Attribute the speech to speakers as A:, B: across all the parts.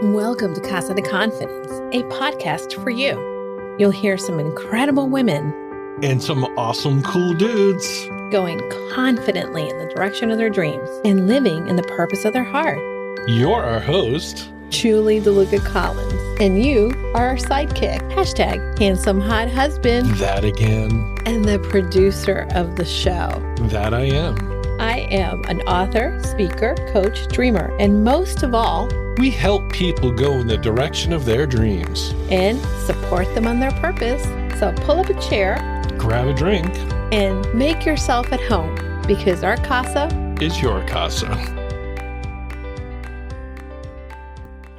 A: Welcome to Casa de Confidence, a podcast for you. You'll hear some incredible women
B: and some awesome cool dudes
A: going confidently in the direction of their dreams and living in the purpose of their heart.
B: You're our host,
A: Julie DeLucca-Collins, and you are our sidekick. Hashtag handsome hot husband.
B: That again.
A: And the producer of the show.
B: That I am.
A: I am an author, speaker, coach, dreamer, and most of all,
B: we help people go in the direction of their dreams
A: and support them on their purpose. So pull up a chair,
B: grab a drink,
A: and make yourself at home because our casa
B: is your casa.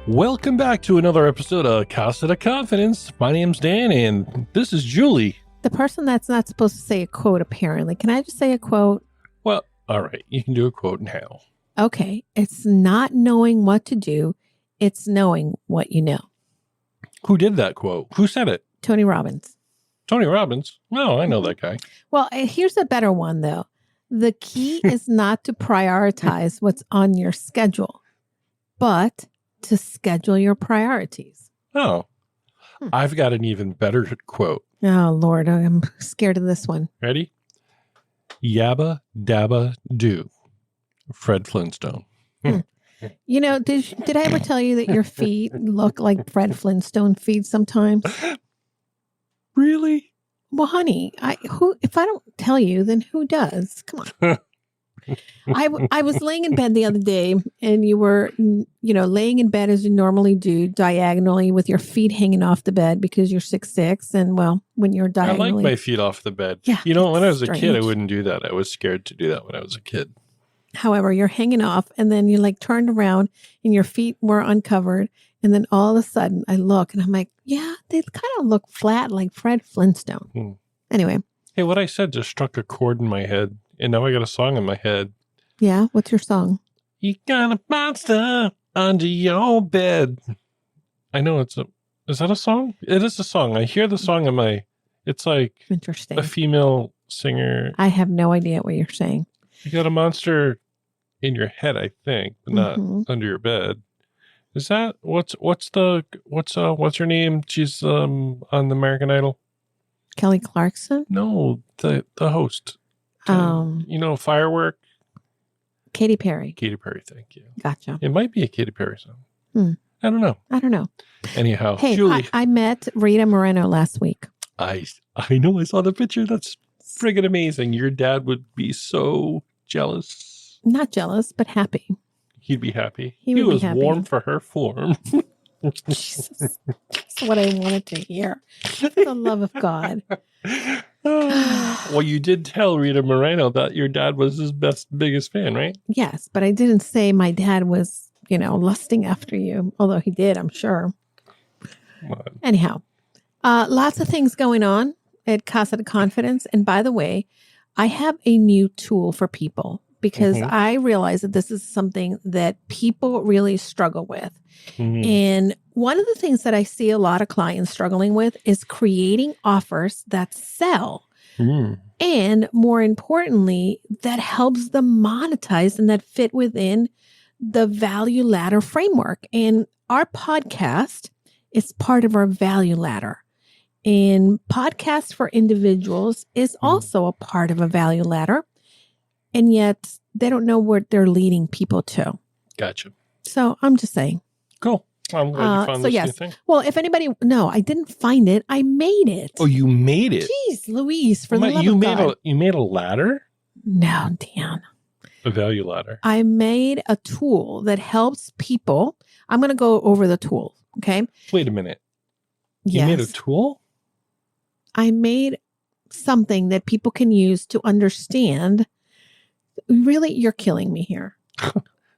B: Welcome back to another episode of Casa de Confidence. My name's Dan, and this is Julie.
A: The person that's not supposed to say a quote, apparently. Can I just say a quote?
B: Well, all right. You can do a quote now.
A: Okay. It's not knowing what to do. It's knowing what you know.
B: Who did that quote? Who said it?
A: Tony Robbins.
B: Tony Robbins? No, I know that guy.
A: Well, here's a better one, though. The key is not to prioritize what's on your schedule, but to schedule your priorities.
B: Oh, I've got an even better quote.
A: Oh, Lord, I'm scared of this one.
B: Ready? Yabba dabba do. Fred Flintstone.
A: You know, did I ever tell you that your feet look like Fred Flintstone feet sometimes?
B: Really?
A: Well, honey, if I don't tell you, then who does? Come on. I was laying in bed the other day, and you were, laying in bed as you normally do, diagonally with your feet hanging off the bed because you're 6'6", and well, when you're diagonally,
B: I like my feet off the bed.
A: Yeah,
B: when I was a kid, I wouldn't do that. I was scared to do that when I was a kid.
A: However, you're hanging off, and then you turned around, and your feet were uncovered, and then all of a sudden, I look, and I'm like, yeah, they kind of look flat like Fred Flintstone. Anyway.
B: Hey, what I said just struck a chord in my head, and now I got a song in my head.
A: Yeah? What's your song?
B: You got a monster under your bed. I know is that a song? It is a song. I hear the song in it's like
A: interesting.
B: A female singer.
A: I have no idea what you're saying.
B: You got a monster in your head, I think, but not under your bed. Is that what's her name? She's on the American Idol.
A: Kelly Clarkson?
B: No, the host. Firework.
A: Katy Perry.
B: Katy Perry, thank you.
A: Gotcha.
B: It might be a Katy Perry song. I don't know. Anyhow,
A: hey,
B: Julie.
A: I met Rita Moreno last week.
B: I know. I saw the picture. That's friggin' amazing. Your dad would be so jealous.
A: Not jealous, but happy.
B: He'd be happy.
A: He
B: was
A: happy.
B: Warm for her form.
A: Jesus. That's what I wanted to hear. For the love of God.
B: Well, you did tell Rita Moreno that your dad was his biggest fan, right?
A: Yes, but I didn't say my dad was, lusting after you. Although he did, I'm sure. Anyhow, lots of things going on at Casa de Confidence. And by the way, I have a new tool for people because I realize that this is something that people really struggle with. And one of the things that I see a lot of clients struggling with is creating offers that sell. And more importantly, that helps them monetize and that fit within the value ladder framework. And our podcast is part of our value ladder. And podcasts for individuals is also a part of a value ladder. And yet they don't know where they're leading people to.
B: Gotcha.
A: So I'm just saying.
B: Cool. I'm glad you found this new thing.
A: Well, if anybody, no, I didn't find it. I made it.
B: Oh, you made it?
A: Jeez, Louise, for the love of God.
B: You made a ladder?
A: No, Dan.
B: A value ladder.
A: I made a tool that helps people. I'm going to go over the tool. Okay.
B: Wait a minute.
A: Yes.
B: You made a tool?
A: I made something that people can use to understand. Really, you're killing me here.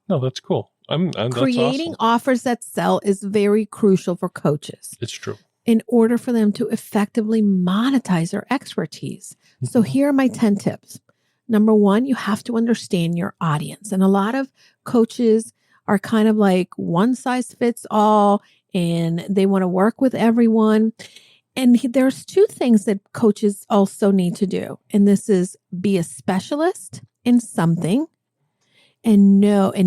B: No, that's cool.
A: Creating
B: awesome.
A: offers that sell is very crucial for coaches.
B: It's true.
A: In order for them to effectively monetize their expertise. So here are my 10 tips. Number 1, you have to understand your audience. And a lot of coaches are kind of like one size fits all, and they want to work with everyone. And there's 2 things that coaches also need to do. And this is be a specialist in something and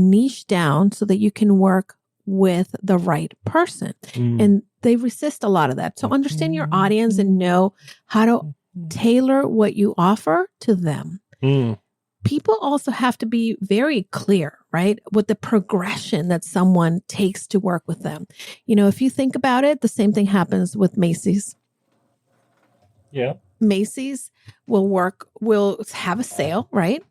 A: niche down so that you can work with the right person. And they resist a lot of that. So understand your audience and know how to tailor what you offer to them. People also have to be very clear, right, with the progression that someone takes to work with them. You know, if you think about it, the same thing happens with Macy's.
B: Yeah.
A: Macy's will have a sale, right?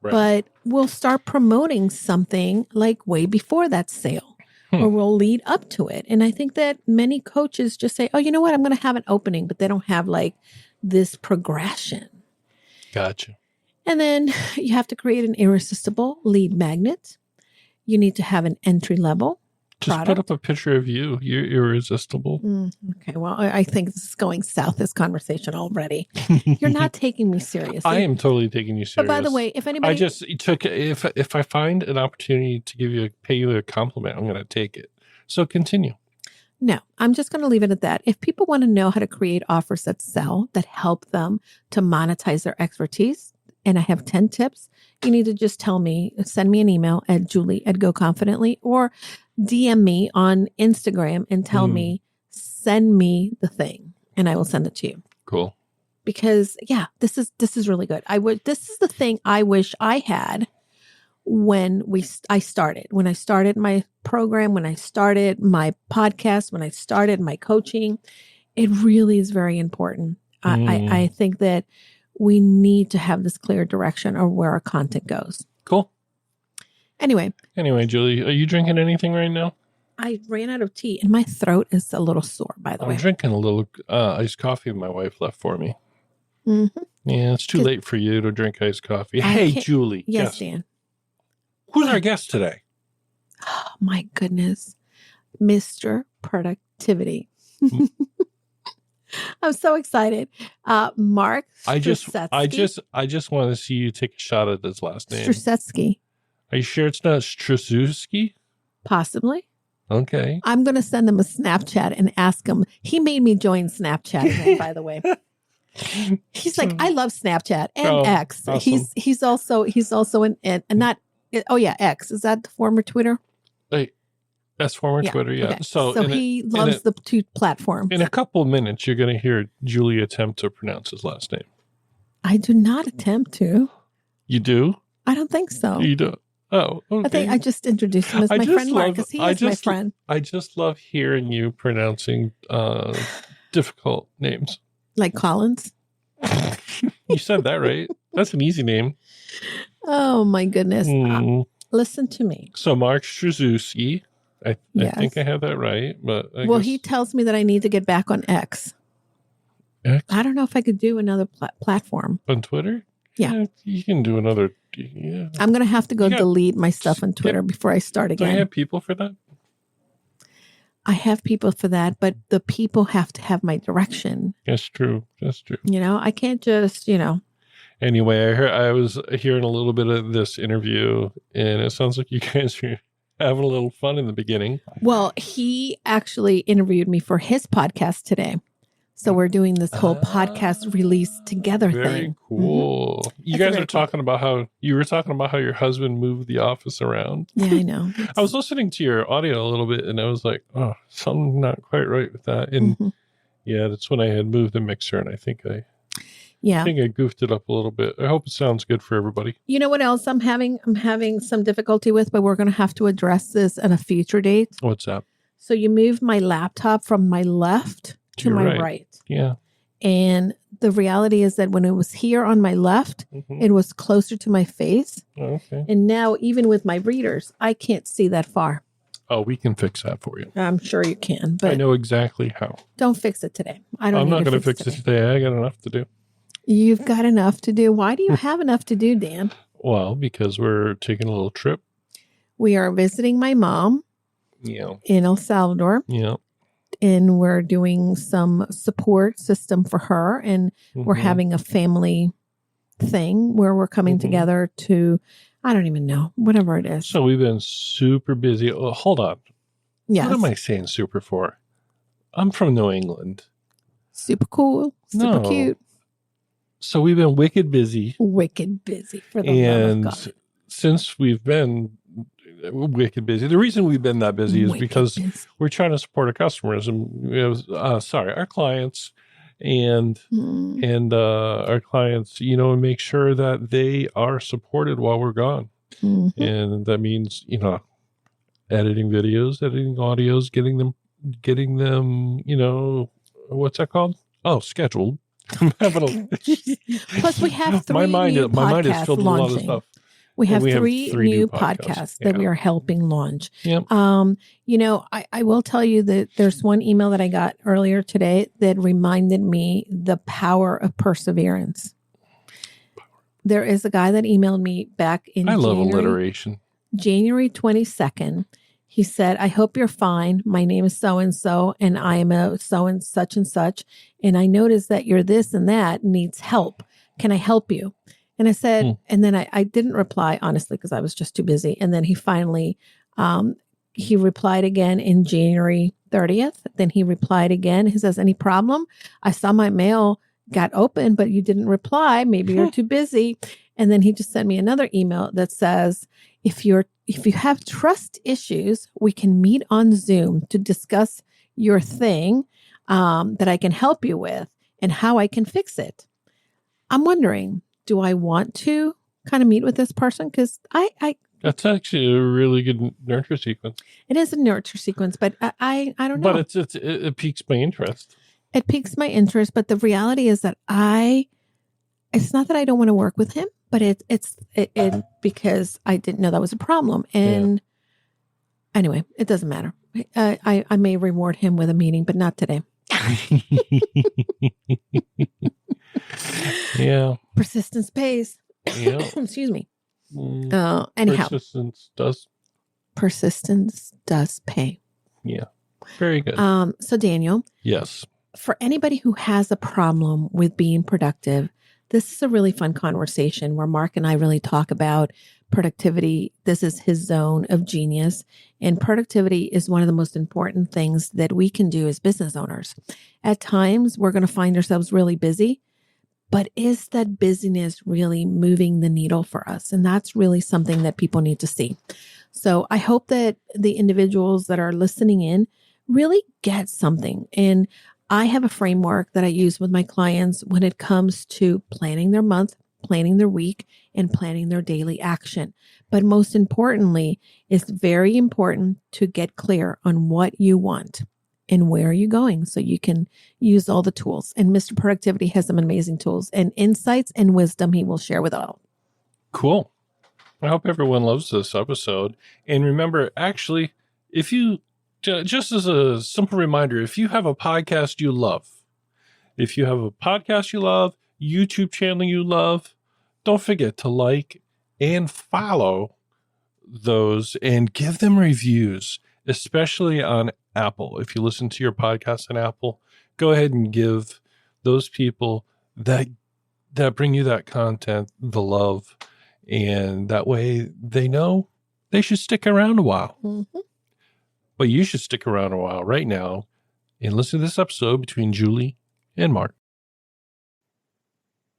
A: But we'll start promoting something like way before that sale, or we'll lead up to it. And I think that many coaches just say, oh, you know what, I'm going to have an opening, but they don't have like this progression.
B: Gotcha.
A: And then you have to create an irresistible lead magnet. You need to have an entry level
B: Just put up a picture of you. You're irresistible.
A: Okay. Well, I think this is going south, this conversation already. You're not taking me seriously.
B: I am totally taking you serious.
A: But by the way, if anybody...
B: I just took, if I find an opportunity to pay you a compliment, I'm going to take it. So continue.
A: No, I'm just going to leave it at that. If people want to know how to create offers that sell, that help them to monetize their expertise, and I have 10 tips, you need to just tell me, send me an email at julie@goconfidently, or DM me on Instagram and tell me, send me the thing, and I will send it to you.
B: Cool.
A: Because yeah, this is really good. This is the thing I wish I had when I started my program, when I started my podcast, when I started my coaching. It really is very important. I think that we need to have this clear direction of where our content goes.
B: Cool.
A: Anyway,
B: Julie, are you drinking anything right now?
A: I ran out of tea and my throat is a little sore, by the way.
B: I'm drinking a little iced coffee my wife left for me.
A: Mm-hmm.
B: Yeah, it's too late for you to drink iced coffee. Hey, Julie.
A: Yes, Dan.
B: Who's our guest today?
A: Oh, my goodness. Mr. Productivity. I'm so excited. Mark Struczewski.
B: I just want to see you take a shot at his last name.
A: Struczewski.
B: Are you sure it's not Struczewski?
A: Possibly.
B: Okay.
A: I'm going to send him a Snapchat and ask him. He made me join Snapchat again, by the way. He's like, I love Snapchat and X.
B: Awesome.
A: He's also not. Oh yeah, X. Is that the former Twitter?
B: That's former Twitter, yeah.
A: Okay.
B: So
A: he loves the two platforms.
B: In a couple of minutes, you're going to hear Julie attempt to pronounce his last name.
A: I do not attempt to.
B: You do?
A: I don't think so.
B: You do? Oh, okay.
A: I think I just introduced him as my friend Mark, because he is my friend.
B: I just love hearing you pronouncing difficult names.
A: Like Collins?
B: You said that right. That's an easy name.
A: Oh, my goodness. Listen to me.
B: So Mark Struczewski. I think I have that right. But
A: he tells me that I need to get back on X.
B: X?
A: I don't know if I could do another platform.
B: On Twitter?
A: Yeah.
B: You can do another. Yeah.
A: I'm going to have to go delete my stuff on Twitter before I start again.
B: Do I have people for that?
A: I have people for that, but the people have to have my direction.
B: That's true.
A: You know, I can't just,
B: Anyway, I was hearing a little bit of this interview, and it sounds like you guys are having a little fun in the beginning.
A: Well, he actually interviewed me for his podcast today. So we're doing this whole podcast release together thing.
B: Very cool. Mm-hmm. You guys are talking about how your husband moved the office around.
A: Yeah, I know.
B: I was listening to your audio a little bit, and I was like, oh, something not quite right with that. And yeah, that's when I had moved the mixer, and I think I goofed it up a little bit. I hope it sounds good for everybody.
A: You know what else I'm having some difficulty with, but we're going to have to address this at a future date.
B: What's that?
A: So you moved my laptop from my left to my right.
B: Yeah.
A: And the reality is that when it was here on my left, it was closer to my face.
B: Okay.
A: And now even with my readers, I can't see that far.
B: Oh, we can fix that for you.
A: I'm sure you can, but
B: I know exactly how.
A: Don't fix it today.
B: I'm not going to fix it today. I got enough to do.
A: You've got enough to do. Why do you have enough to do, Dan?
B: Well, because we're taking a little trip.
A: We are visiting my mom in El Salvador.
B: Yeah.
A: And we're doing some support system for her. And we're having a family thing where we're coming together to, I don't even know, whatever it is.
B: So we've been super busy. Oh, hold on.
A: Yes.
B: What am I saying super for? I'm from New England.
A: Super cool. Super cute.
B: So we've been wicked busy.
A: Wicked busy for the love of God.
B: Since we've been wicked busy. The reason we've been that busy is because we're trying to support our customers and our clients and our clients, and make sure that they are supported while we're gone. And that means, editing videos, editing audios, getting them, what's that called? Oh, scheduled.
A: Plus, we have three new podcasts launching. We have three new podcasts that we are helping launch.
B: Yep.
A: I will tell you that there's one email that I got earlier today that reminded me the power of perseverance. There is a guy that emailed me back in
B: I love alliteration.
A: January 22nd. He said, I hope you're fine. My name is so-and-so, and I am a so-and-such and such. And I noticed that you're this and that needs help. Can I help you? And I said, and then I didn't reply, honestly, because I was just too busy. And then he finally, he replied again in January 30th. Then he replied again. He says, any problem? I saw my mail got open, but you didn't reply. Maybe you're too busy. And then he just sent me another email that says, if you have trust issues, we can meet on Zoom to discuss your thing that I can help you with and how I can fix it. I'm wondering, do I want to kind of meet with this person? Because
B: that's actually a really good nurture sequence.
A: It is a nurture sequence, but I don't know.
B: But it piques my interest.
A: It piques my interest, but the reality is that it's not that I don't want to work with him, but it's because I didn't know that was a problem. And anyway, it doesn't matter. I may reward him with a meeting, but not today.
B: Yeah.
A: Persistence pays.
B: Yeah.
A: Excuse me. Anyhow. Persistence does pay.
B: Yeah. Very good.
A: So Daniel.
B: Yes.
A: For anybody who has a problem with being productive, this is a really fun conversation where Mark and I really talk about productivity. This is his zone of genius. And productivity is one of the most important things that we can do as business owners. At times, we're going to find ourselves really busy, but is that busyness really moving the needle for us? And that's really something that people need to see. So I hope that the individuals that are listening in really get something. And I have a framework that I use with my clients when it comes to planning their month, planning their week, and planning their daily action. But most importantly, it's very important to get clear on what you want and where are you going so you can use all the tools. And Mr. Productivity has some amazing tools and insights and wisdom he will share with all.
B: Cool. I hope everyone loves this episode. And remember, actually, just as a simple reminder, if you have a podcast you love, YouTube channel you love, don't forget to like and follow those and give them reviews, especially on Apple. If you listen to your podcast on Apple, go ahead and give those people that bring you that content the love, and that way they know they should stick around a while. Mm-hmm. But you should stick around a while right now and listen to this episode between Julie and Mark.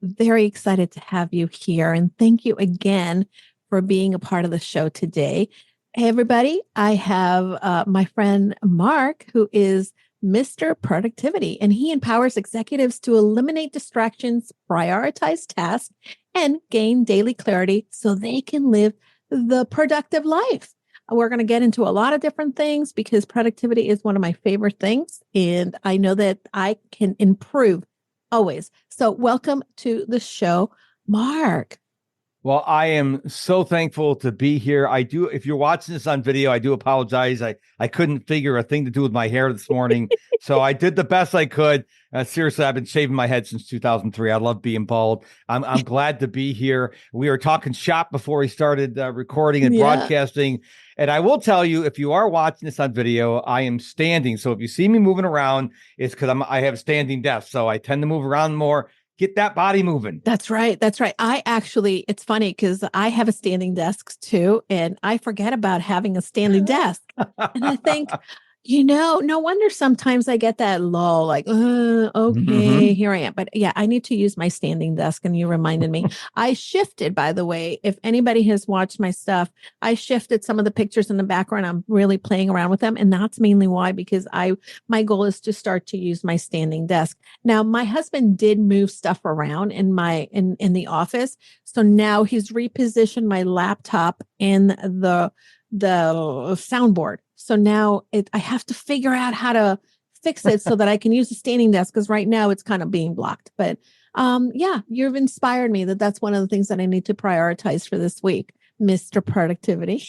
A: Very excited to have you here. And thank you again for being a part of the show today. Hey, everybody. I have my friend Mark, who is Mr. Productivity, and he empowers executives to eliminate distractions, prioritize tasks, and gain daily clarity so they can live the productive life. We're going to get into a lot of different things because productivity is one of my favorite things. And I know that I can improve always. So welcome to the show, Mark.
C: Well, I am so thankful to be here. If you're watching this on video, I do apologize. I couldn't figure a thing to do with my hair this morning. So I did the best I could. Seriously, I've been shaving my head since 2003. I love being bald. I'm glad to be here. We were talking shop before we started recording and broadcasting. And I will tell you, if you are watching this on video, I am standing. So if you see me moving around, it's because I have a standing desk. So I tend to move around more. Get that body moving.
A: That's right. That's right. It's funny because I have a standing desk too, and I forget about having a standing desk. And I think, No wonder sometimes I get that lull, like, okay, here I am. But yeah, I need to use my standing desk. And you reminded me. I shifted, by the way, if anybody has watched my stuff, I shifted some of the pictures in the background. I'm really playing around with them. And that's mainly why, because my goal is to start to use my standing desk. Now, my husband did move stuff around in the office. So now he's repositioned my laptop in the soundboard. So now I have to figure out how to fix it so that I can use the standing desk, because right now it's kind of being blocked. But yeah, you've inspired me that's one of the things that I need to prioritize for this week, Mr. Productivity.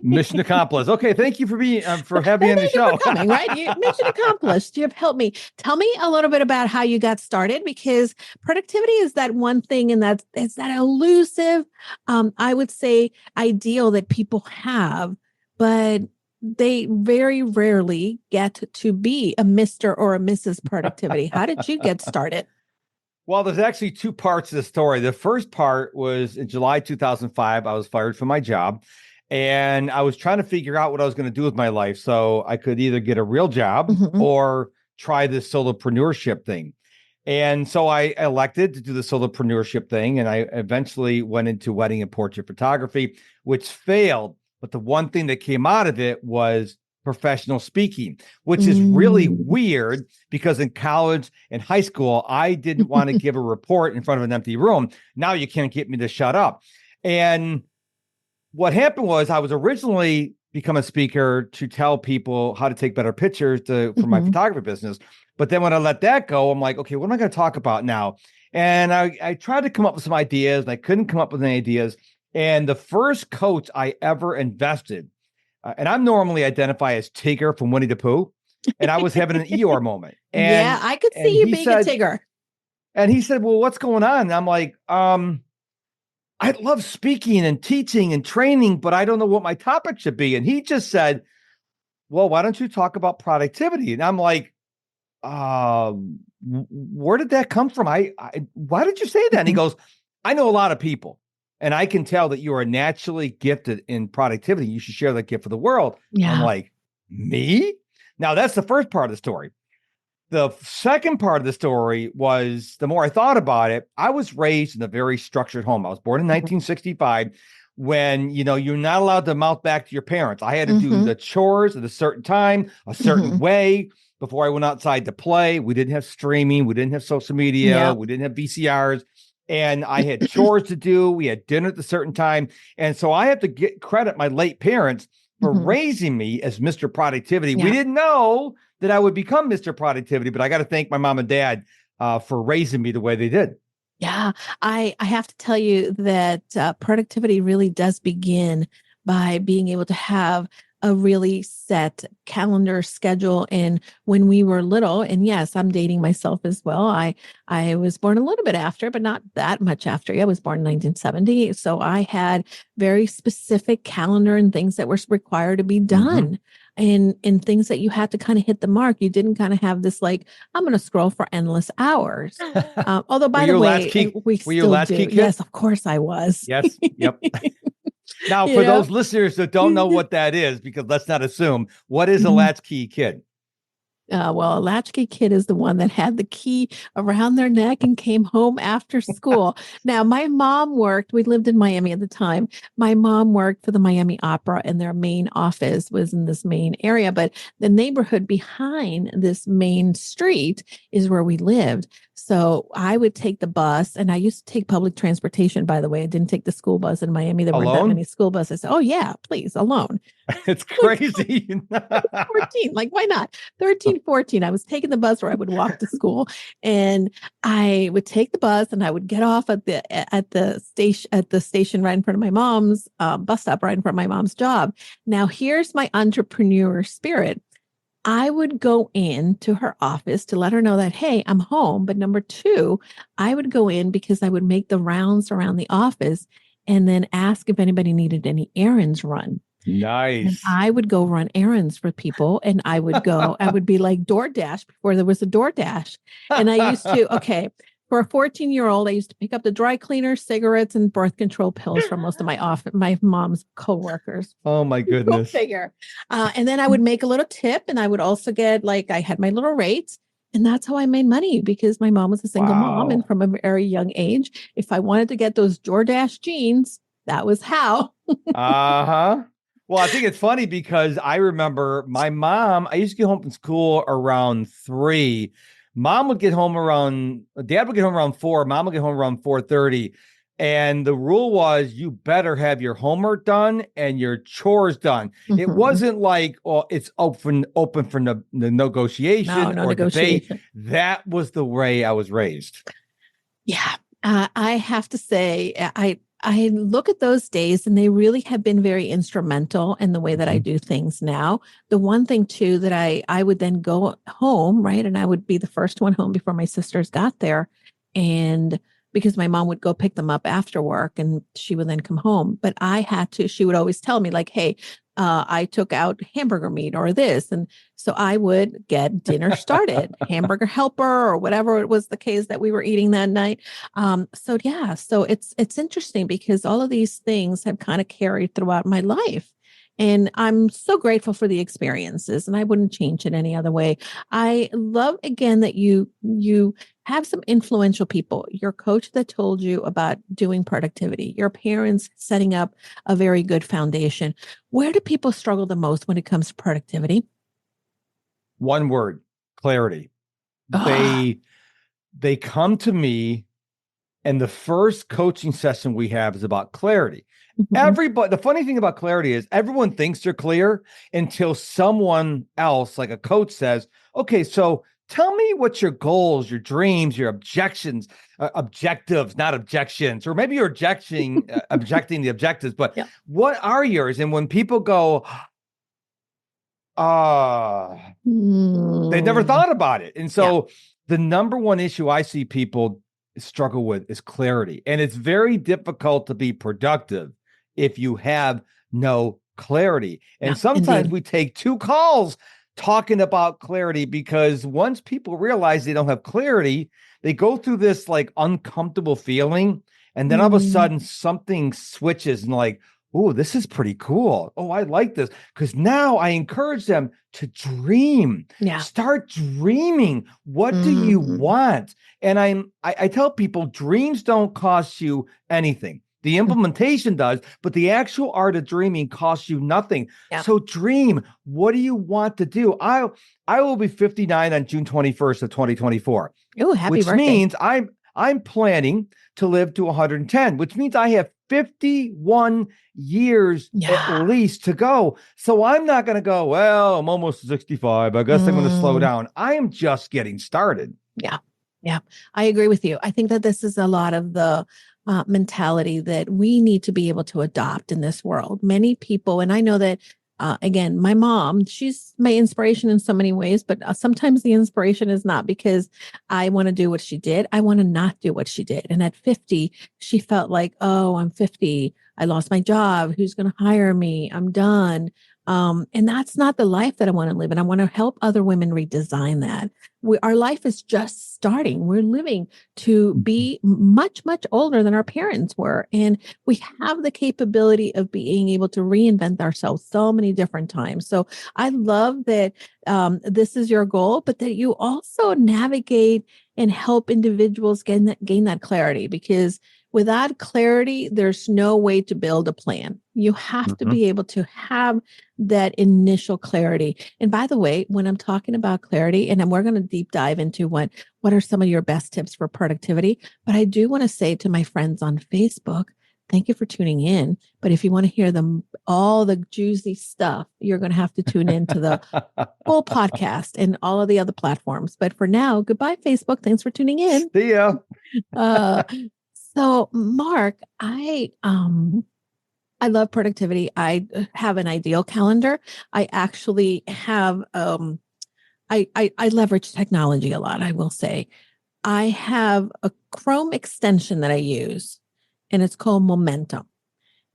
C: Mission accomplished. Okay, thank you for being for having me on the show.
A: Coming, right? Mission accomplished. You have helped me. Tell me a little bit about how you got started, because productivity is that one thing, and it's that elusive, I would say, ideal that people have, but they very rarely get to be a Mr. or a Mrs. Productivity. How did you get started?
C: Well, there's actually two parts to the story. The first part was in July 2005. I was fired from my job, and I was trying to figure out what I was going to do with my life. So I could either get a real job or try this solopreneurship thing. And so I elected to do the solopreneurship thing, and I eventually went into wedding and portrait photography, which failed. But the one thing that came out of it was professional speaking, which is really weird, because in college and high school, I didn't want to give a report in front of an empty room. Now you can't get me to shut up. And what happened was, I was originally become a speaker to tell people how to take better pictures for my photography business. But then when I let that go, I'm like, okay, what am I going to talk about now? And I tried to come up with some ideas, and I couldn't come up with any ideas. And the first coach I ever invested, and I'm normally identified as Tigger from Winnie the Pooh, and I was having an Eeyore moment. And,
A: yeah, I could see you being a Tigger.
C: And he said, well, what's going on? And I'm like, I love speaking and teaching and training, but I don't know what my topic should be. And he just said, well, why don't you talk about productivity? And I'm like, where did that come from? Why did you say that? And he goes, I know a lot of people, and I can tell that you are naturally gifted in productivity. You should share that gift with the world. Yeah. I'm like, me? Now, that's the first part of the story. The second part of the story was, the more I thought about it, I was raised in a very structured home. I was born in 1965, when, you're not allowed to mouth back to your parents. I had to do the chores at a certain time, a certain way, before I went outside to play. We didn't have streaming. We didn't have social media. We didn't have VCRs. And I had chores to do. We had dinner at a certain time. And so I have to credit my late parents for raising me as Mr. Productivity. Yeah. We didn't know that I would become Mr. Productivity, but I got to thank my mom and dad for raising me the way they did.
A: Yeah, I have to tell you that productivity really does begin by being able to have a really set calendar schedule. And when we were little, and yes, I'm dating myself as well. I was born a little bit after, but not that much after. I was born in 1970. So I had very specific calendar and things that were required to be done. And things that you had to kind of hit the mark. You didn't kind of have this, like, I'm going to scroll for endless hours. Although, by the way, we still do. Yes, of course I was.
C: Yes. Yep. Now, for those listeners that don't know what that is, because let's not assume, what is a latchkey kid?
A: Well, a latchkey kid is the one that had the key around their neck and came home after school. Now, my mom we lived in Miami at the time. My mom worked for the Miami Opera, and their main office was in this main area. But the neighborhood behind this main street is where we lived. So I would take the bus, and I used to take public transportation, by the way. I didn't take the school bus in Miami. There weren't that many school buses. Oh, yeah, please, alone.
C: It's crazy.
A: 14, like, why not? 13, 14. I was taking the bus, or I would walk to school, and I would take the bus, and I would get off at the station right in front of my mom's bus stop, right in front of my mom's job. Now, here's my entrepreneur spirit. I would go in to her office to let her know that, hey, I'm home. But number two, I would go in because I would make the rounds around the office and then ask if anybody needed any errands run.
C: Nice.
A: And I would go run errands for people, and I would be like DoorDash before there was a DoorDash. And I used to, For a 14-year-old, I used to pick up the dry cleaner, cigarettes, and birth control pills from most of my mom's coworkers.
C: Oh my goodness.
A: Go figure. And then I would make a little tip, and I would also get I had my little rates. And that's how I made money, because my mom was a single mom. And from a very young age, if I wanted to get those Jordache jeans, that was how.
C: Uh-huh. Well, I think it's funny because I remember my mom, I used to get home from school around 3. Dad would get home around 4. Mom would get home around 4:30. And the rule was you better have your homework done and your chores done. Mm-hmm. It wasn't like, it's open for the negotiation or debate. That was the way I was raised.
A: Yeah. I have to say, I look at those days, and they really have been very instrumental in the way that I do things now. The one thing too, that I would then go home, right? And I would be the first one home before my sisters got there. And because my mom would go pick them up after work, and she would then come home. But she would always tell me hey, I took out hamburger meat or this. And so I would get dinner started, hamburger helper or whatever it was the case that we were eating that night. So it's interesting, because all of these things have kind of carried throughout my life. And I'm so grateful for the experiences, and I wouldn't change it any other way. I love, again, that you have some influential people, your coach that told you about doing productivity, your parents setting up a very good foundation. Where do people struggle the most when it comes to productivity?
C: One word: clarity. They come to me, and the first coaching session we have is about clarity. Mm-hmm. The funny thing about clarity is everyone thinks they're clear until someone else, like a coach, says, okay, so tell me what your goals, your dreams, your objectives, not objections, or maybe you're objecting the objectives, but what are yours? And when people go, they never thought about it. And so the number one issue I see people struggle with is clarity. And it's very difficult to be productive if you have no clarity. And sometimes we take 2 calls talking about clarity, because once people realize they don't have clarity, they go through this uncomfortable feeling. And then all of a sudden something switches, and oh, this is pretty cool. Oh, I like this. Because now I encourage them to dream. Yeah. Start dreaming. What do you want? And I tell people, dreams don't cost you anything. The implementation does, but the actual art of dreaming costs you nothing. Yeah. So dream. What do you want to do? I will be 59 on June 21st of 2024.
A: Oh, happy birthday.
C: Which means I'm planning to live to 110, which means I have 51 years at least to go. So I'm not going to go, well, I'm almost 65. I guess I'm going to slow down. I am just getting started.
A: Yeah. Yeah. I agree with you. I think that this is a lot of the mentality that we need to be able to adopt in this world. Many people, and I know that, again, my mom, she's my inspiration in so many ways, but sometimes the inspiration is not because I want to do what she did. I want to not do what she did. And at 50, she felt like, oh, I'm 50. I lost my job. Who's going to hire me? I'm done. And that's not the life that I want to live. And I want to help other women redesign that. Our life is just starting. We're living to be much, much older than our parents were. And we have the capability of being able to reinvent ourselves so many different times. So I love that this is your goal, but that you also navigate and help individuals gain that clarity, because without clarity, there's no way to build a plan. You have to be able to have that initial clarity. And by the way, when I'm talking about clarity, and we're going to deep dive into what are some of your best tips for productivity, but I do want to say to my friends on Facebook, thank you for tuning in. But if you want to hear all the juicy stuff, you're going to have to tune into the full podcast and all of the other platforms. But for now, goodbye, Facebook. Thanks for tuning in.
C: See ya.
A: So, Mark, I love productivity. I have an ideal calendar. I actually have I leverage technology a lot, I will say. I have a Chrome extension that I use, and it's called Momentum.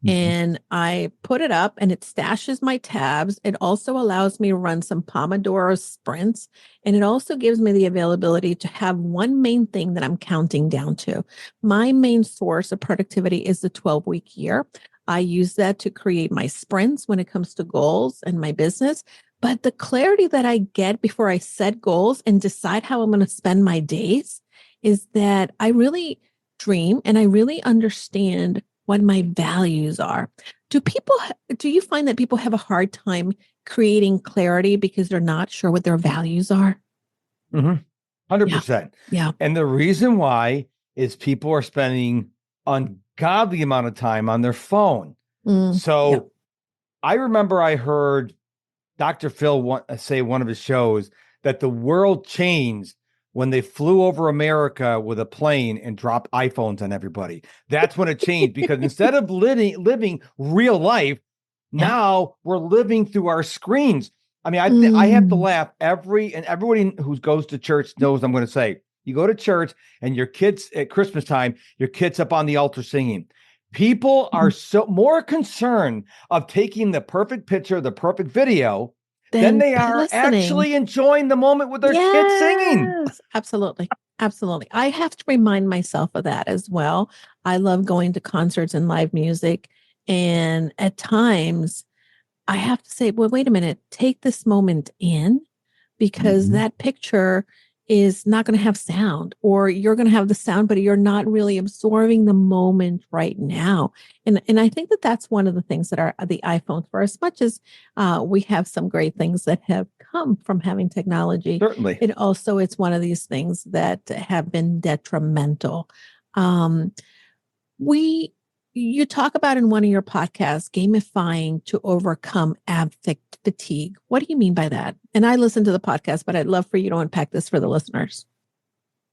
A: and I put it up and it stashes my tabs. It also allows me to run some Pomodoro sprints. And it also gives me the availability to have one main thing that I'm counting down to. My main source of productivity is the 12-week year. I use that to create my sprints when it comes to goals and my business. But the clarity that I get before I set goals and decide how I'm going to spend my days is that I really dream and I really understand what my values are. Do you find that people have a hard time creating clarity because they're not sure what their values are?
C: 100%.
A: Yeah.
C: And the reason why is people are spending ungodly amount of time on their phone. So I remember I heard Dr. Phil say one of his shows that the world changed when they flew over America with a plane and dropped iPhones on everybody. That's when it changed, because instead of living real life, now we're living through our screens. I mean, I have to laugh. Everybody who goes to church knows I'm going to say, you go to church and your kids at Christmas time, your kids up on the altar singing. People are so more concerned of taking the perfect picture, the perfect video, than they are actually enjoying the moment with their kids singing.
A: Absolutely. Absolutely. I have to remind myself of that as well. I love going to concerts and live music. And at times I have to say, well, wait a minute, take this moment in, because that picture is not going to have sound, or you're going to have the sound, but you're not really absorbing the moment right now. And I think that that's one of the things that are the iPhones, for as much as we have some great things that have come from having technology.
C: Certainly.
A: It's one of these things that have been detrimental. You talk about in one of your podcasts, gamifying to overcome affect fatigue. What do you mean by that? And I listen to the podcast, but I'd love for you to unpack this for the listeners.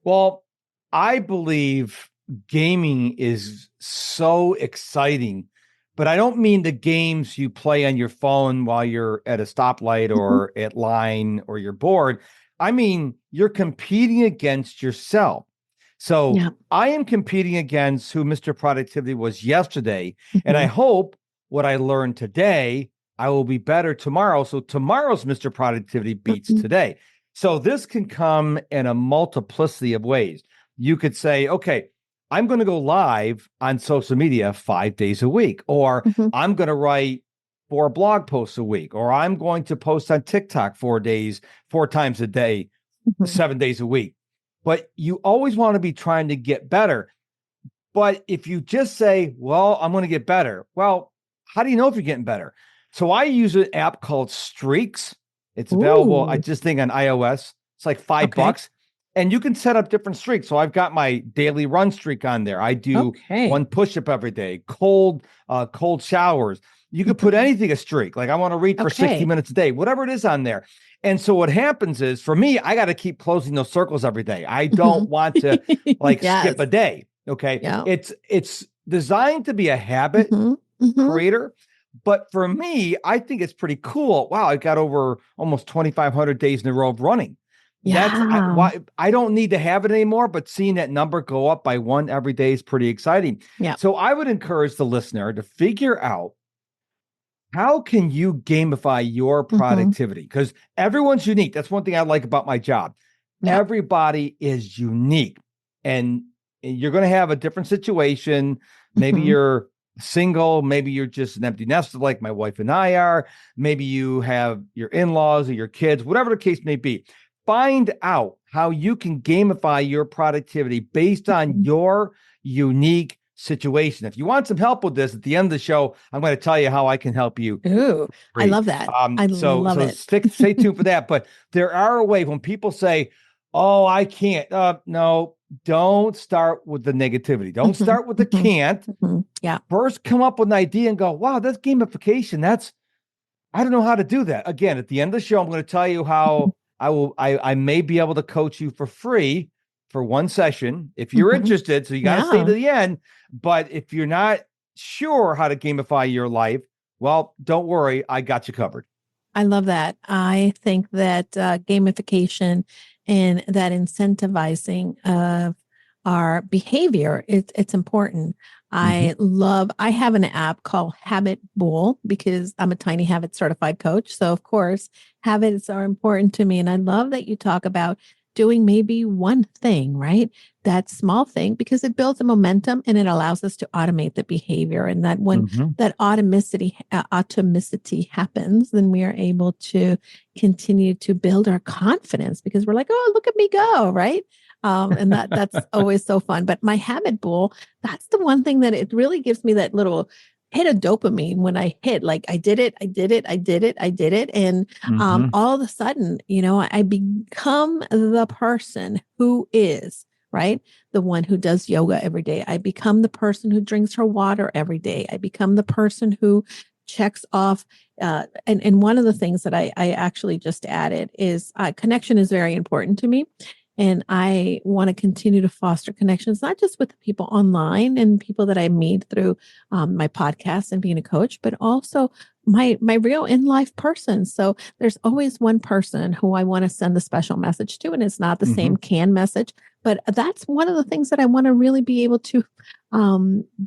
C: Well, I believe gaming is so exciting, but I don't mean the games you play on your phone while you're at a stoplight or at line or you're bored. I mean, you're competing against yourself. So I am competing against who Mr. Productivity was yesterday. And I hope what I learned today, I will be better tomorrow. So tomorrow's Mr. Productivity beats today. So this can come in a multiplicity of ways. You could say, okay, I'm going to go live on social media 5 days a week, or I'm going to write 4 blog posts a week, or I'm going to post on TikTok 4 times a day, 7 days a week. But you always want to be trying to get better. But if you just say, well, I'm going to get better. Well, how do you know if you're getting better? So I use an app called Streaks. It's available, I just think, on iOS. It's like $5. And you can set up different streaks. So I've got my daily run streak on there. I do 1 push-up every day, cold showers. You could put anything a streak. Like I want to read for 60 minutes a day, whatever it is on there. And so what happens is, for me, I got to keep closing those circles every day. I don't want to skip a day. Okay. Yeah. It's designed to be a habit creator. But for me, I think it's pretty cool. Wow, I got over almost 2,500 days in a row of running. Yeah. Why I don't need to have it anymore, but seeing that number go up by 1 every day is pretty exciting. Yeah. So I would encourage the listener to figure out, how can you gamify your productivity? Because everyone's unique. That's one thing I like about my job. Yeah. Everybody is unique, and you're going to have a different situation. Maybe you're single. Maybe you're just an empty nester like my wife and I are. Maybe you have your in-laws or your kids, whatever the case may be. Find out how you can gamify your productivity based on your unique situation. If you want some help with this, at the end of the show, I'm going to tell you how I can help you.
A: Ooh, I love that. I love it.
C: Stay tuned for that. But there are ways when people say, oh, I can't. No, don't start with the negativity. Don't start with the can't. Yeah. First, come up with an idea and go, wow, that's gamification. I don't know how to do that. Again, at the end of the show, I'm going to tell you how I may be able to coach you for free for 1 session if you're interested. So you got to stay to the end. But if you're not sure how to gamify your life, well, don't worry. I got you covered.
A: I love that. I think that gamification and that incentivizing of our behavior, it's important. I have an app called Habit Bull because I'm a Tiny Habit certified coach. So of course, habits are important to me. And I love that you talk about doing maybe one thing, right? That small thing, because it builds a momentum and it allows us to automate the behavior. And that when that automicity happens, then we are able to continue to build our confidence because we're like, oh, look at me go, right? And that's always so fun. But my habit bull, that's the one thing that it really gives me that little hit of dopamine when I hit, like I did it. And all of a sudden, I become the person who is, right? The one who does yoga every day. I become the person who drinks her water every day. I become the person who checks off. And one of the things that I actually just added is connection is very important to me. And I want to continue to foster connections, not just with the people online and people that I meet through my podcast and being a coach, but also my real in life person. So there's always one person who I want to send a special message to, and it's not the same canned message. But that's one of the things that I want to really be able to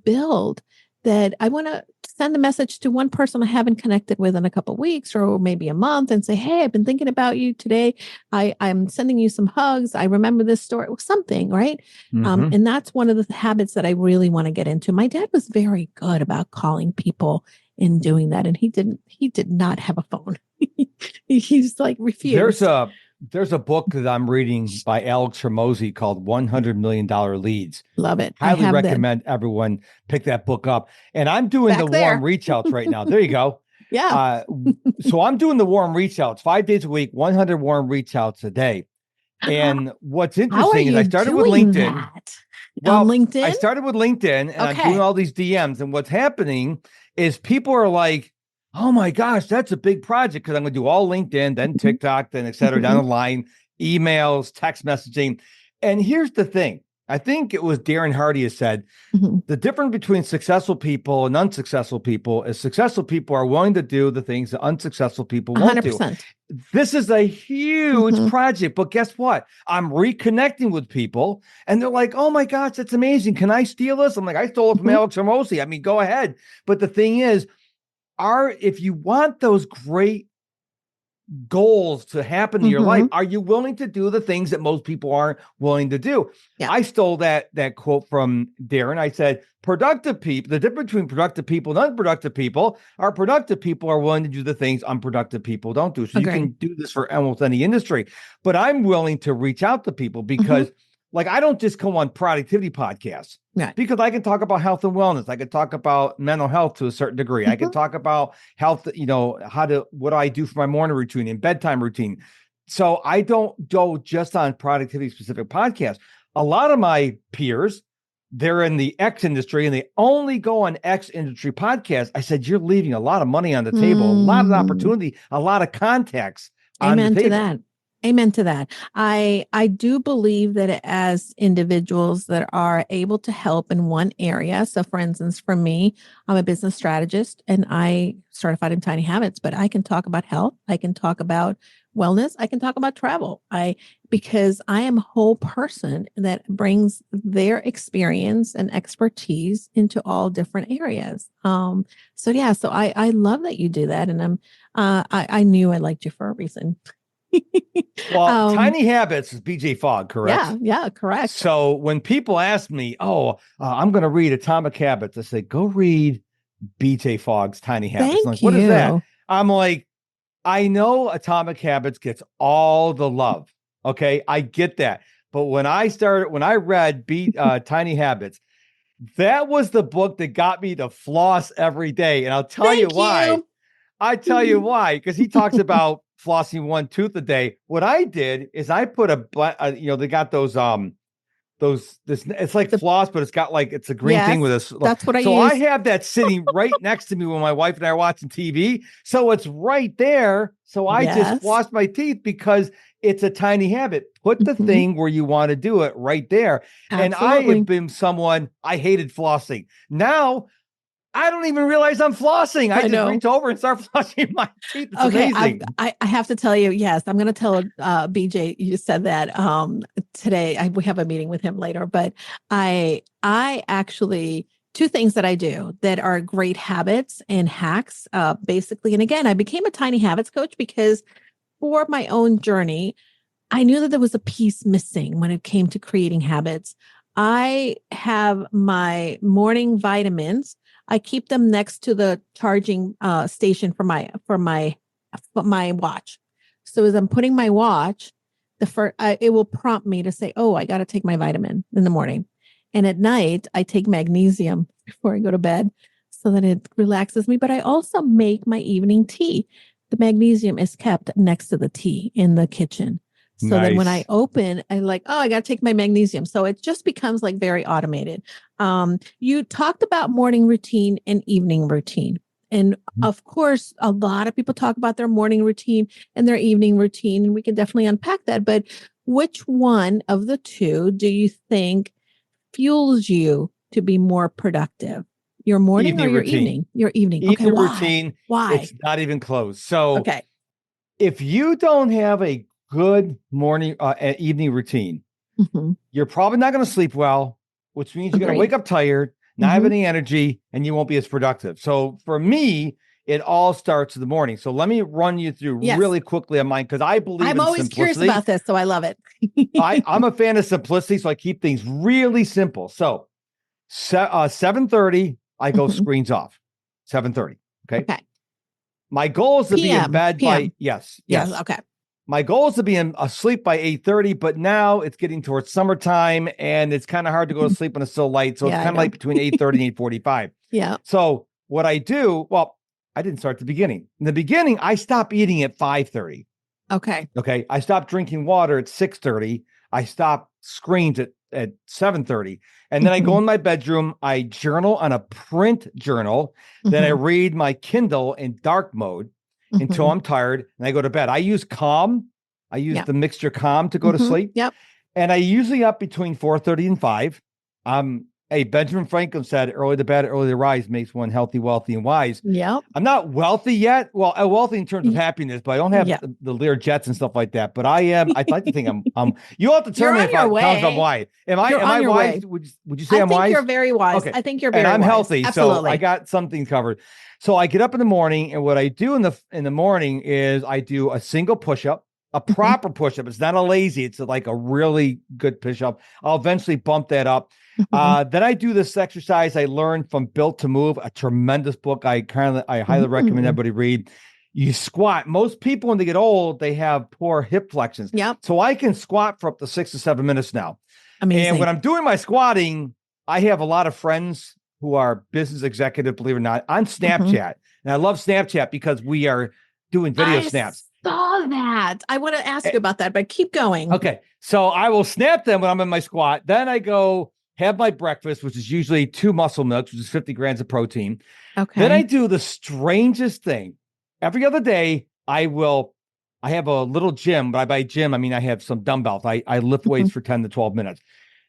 A: build. That I want to send a message to one person I haven't connected with in a couple of weeks or maybe a month and say, hey, I've been thinking about you today. I'm sending you some hugs. I remember this story, something, right? And that's one of the habits that I really want to get into. My dad was very good about calling people and doing that. And he did not have a phone. He's like refused.
C: There's a book that I'm reading by Alex Hormozy called $100 Million Leads.
A: Love it.
C: Highly recommend everyone pick that book up. And I'm doing warm reach outs right now. There you go.
A: Yeah.
C: So I'm doing the warm reach outs 5 days a week, 100 warm reach outs a day. And what's interesting is I started with LinkedIn.
A: On LinkedIn?
C: I started with LinkedIn and I'm doing all these DMs. And what's happening is people are like, oh my gosh, that's a big project because I'm going to do all LinkedIn, then TikTok, then et cetera, down the line, emails, text messaging. And here's the thing. I think it was Darren Hardy has said, the difference between successful people and unsuccessful people is successful people are willing to do the things that unsuccessful people won't 100%. Do. This is a huge project, but guess what? I'm reconnecting with people and they're like, oh my gosh, that's amazing. Can I steal this? I'm like, I stole it from Alex Hormozy. I mean, go ahead. But the thing is, if you want those great goals to happen in your life, are you willing to do the things that most people aren't willing to do? Yeah. I stole that quote from Darren. I said, productive people, the difference between productive people and unproductive people are productive people are willing to do the things unproductive people don't do. So you can do this for almost any industry, but I'm willing to reach out to people because like, I don't just come on productivity podcasts because I can talk about health and wellness. I can talk about mental health to a certain degree. I can talk about health, what I do for my morning routine and bedtime routine. So I don't go just on productivity specific podcasts. A lot of my peers, they're in the X industry and they only go on X industry podcasts. I said, you're leaving a lot of money on the table, a lot of opportunity, a lot of contacts on the table.
A: Amen to that. Amen to that. I do believe that as individuals that are able to help in one area. So for instance, for me, I'm a business strategist and I certified in Tiny Habits, but I can talk about health. I can talk about wellness. I can talk about travel. Because I am a whole person that brings their experience and expertise into all different areas. So I love that you do that. And I knew I liked you for a reason.
C: Well, Tiny Habits is BJ Fogg, correct?
A: Yeah, correct.
C: So when people ask me, I'm going to read Atomic Habits, I say, go read BJ Fogg's Tiny Habits.
A: Thank
C: I'm like,
A: you.
C: what is that? I'm like, I know Atomic Habits gets all the love. Okay, I get that. But when I read Tiny Habits, that was the book that got me to floss every day. And I'll tell you why. I tell you why, because he talks about flossing one tooth a day. What I did is I put they got those it's like floss, but it's got like, it's a green thing with a.
A: That's what I use.
C: So I have that sitting right next to me when my wife and I are watching TV. So it's right there. So I just floss my teeth because it's a tiny habit. Put the thing where you want to do it right there. Absolutely. And I have been someone, I hated flossing. Now I don't even realize I'm flossing. I just
A: know.
C: reach over and start flossing my teeth. It's amazing.
A: I have to tell you, yes, I'm going to tell BJ. You said that today. We have a meeting with him later, but I actually two things that I do that are great habits and hacks. Basically, and again, I became a tiny habits coach because for my own journey, I knew that there was a piece missing when it came to creating habits. I have my morning vitamins. I keep them next to the charging station for my watch. So as I'm putting my watch, it will prompt me to say, "Oh, I got to take my vitamin in the morning." And at night, I take magnesium before I go to bed so that it relaxes me. But I also make my evening tea. The magnesium is kept next to the tea in the kitchen. So then when I open, I like, oh, I got to take my magnesium. So it just becomes like very automated. You talked about morning routine and evening routine. And of course, a lot of people talk about their morning routine and their evening routine, and we can definitely unpack that. But which one of the two do you think fuels you to be more productive? Your morning or your evening? Your evening. Okay,
C: Evening
A: why?
C: routine.
A: Why?
C: It's not even close. So
A: okay,
C: if you don't have a good morning, evening routine, you're probably not going to sleep well, which means you're going to wake up tired, not have any energy, and you won't be as productive. So for me, it all starts in the morning. So let me run you through really quickly on mine because I believe
A: I'm always curious about this, so I love it.
C: I'm a fan of simplicity, so I keep things really simple. So 7:30, I go screens off. 7:30. Okay. My goal is to be in bed by yes.
A: Okay.
C: My goal is to be asleep by 8:30, but now it's getting towards summertime and it's kind of hard to go to sleep when it's so light. So it's kind of like between 8:30 and 8:45.
A: Yeah.
C: So what I do, well, I didn't start at the beginning. In the beginning, I stopped eating at 5:30.
A: Okay.
C: I stopped drinking water at 6:30. I stopped screens at 7:30. And then I go in my bedroom, I journal on a print journal. Then I read my Kindle in dark mode until I'm tired, and I go to bed. I use Calm. I use the mixture Calm to go to sleep.
A: Yep.
C: And I usually up between 4:30 and 5. Hey, Benjamin Franklin said, early to bed, early to rise makes one healthy, wealthy, and wise.
A: Yeah.
C: I'm not wealthy yet. Well, wealthy in terms of happiness, but I don't have the Lear jets and stuff like that. But I am. I'd like to think I'm. You'll have to tell me if I'm wise. Am I wise? Would you say I'm wise?
A: I think you're very wise. Okay. I think you're very wise.
C: And I'm healthy,
A: Absolutely.
C: so I got something covered. So I get up in the morning, and what I do in the morning is I do a single push-up, a proper push-up. It's not a lazy. It's like a really good push-up. I'll eventually bump that up. Then I do this exercise I learned from Built to Move, a tremendous book. I highly recommend everybody read. You squat. Most people, when they get old, they have poor hip flexions.
A: Yep.
C: So I can squat for up to 6 to 7 minutes now.
A: Amazing.
C: And when I'm doing my squatting, I have a lot of friends who are business executive, believe it or not, on Snapchat. And I love Snapchat because we are doing video snaps.
A: Saw that. I want to ask you about that, but keep going.
C: Okay. So I will snap them when I'm in my squat. Then I go have my breakfast, which is usually 2 muscle milks, which is 50 grams of protein.
A: Okay.
C: Then I do the strangest thing. Every other day, I have a little gym, but by gym, I mean, I have some dumbbells. I lift weights for 10 to 12 minutes.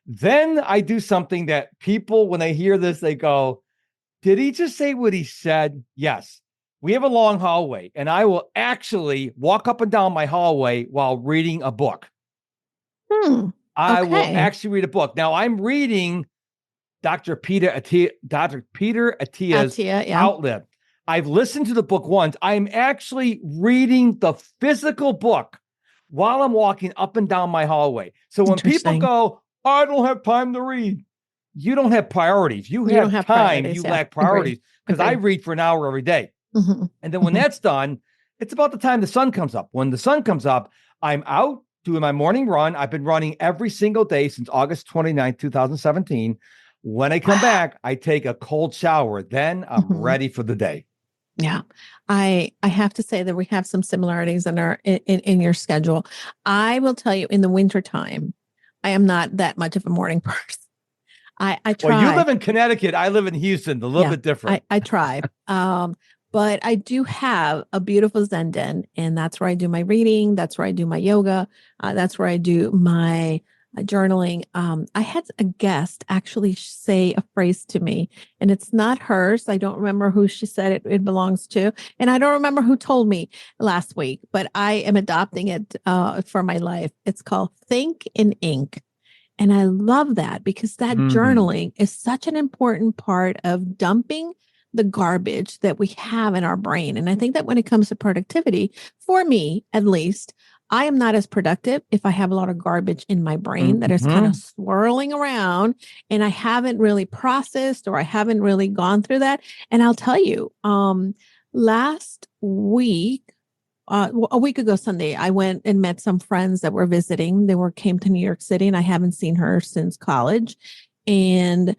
C: Then I do something that people, when they hear this, they go, did he just say what he said? Yes. We have a long hallway, and I will actually walk up and down my hallway while reading a book. I will actually read a book. Now I'm reading Dr. Peter Attia's Outlive. I've listened to the book once. I'm actually reading the physical book while I'm walking up and down my hallway. So when people go, I don't have time to read, you don't have priorities. You have time. You lack priorities because I read for an hour every day. And then when that's done, it's about the time the sun comes up. When the sun comes up, I'm out doing my morning run. I've been running every single day since August 29th, 2017. When I come back, I take a cold shower. Then I'm ready for the day.
A: Yeah. I have to say that we have some similarities in your schedule. I will tell you, in the wintertime, I am not that much of a morning person. I try.
C: Well, you live in Connecticut. I live in Houston. A little bit different.
A: I try. But I do have a beautiful Zen den, and that's where I do my reading. That's where I do my yoga. That's where I do my journaling. I had a guest actually say a phrase to me, and it's not hers. I don't remember who she said it belongs to. And I don't remember who told me last week, but I am adopting it for my life. It's called Think in Ink. And I love that because that journaling is such an important part of dumping the garbage that we have in our brain. And I think that when it comes to productivity, for me, at least, I am not as productive if I have a lot of garbage in my brain that is kind of swirling around and I haven't really processed or I haven't really gone through that. And I'll tell you, last week, a week ago Sunday, I went and met some friends that were visiting. They came to New York City and I haven't seen her since college. And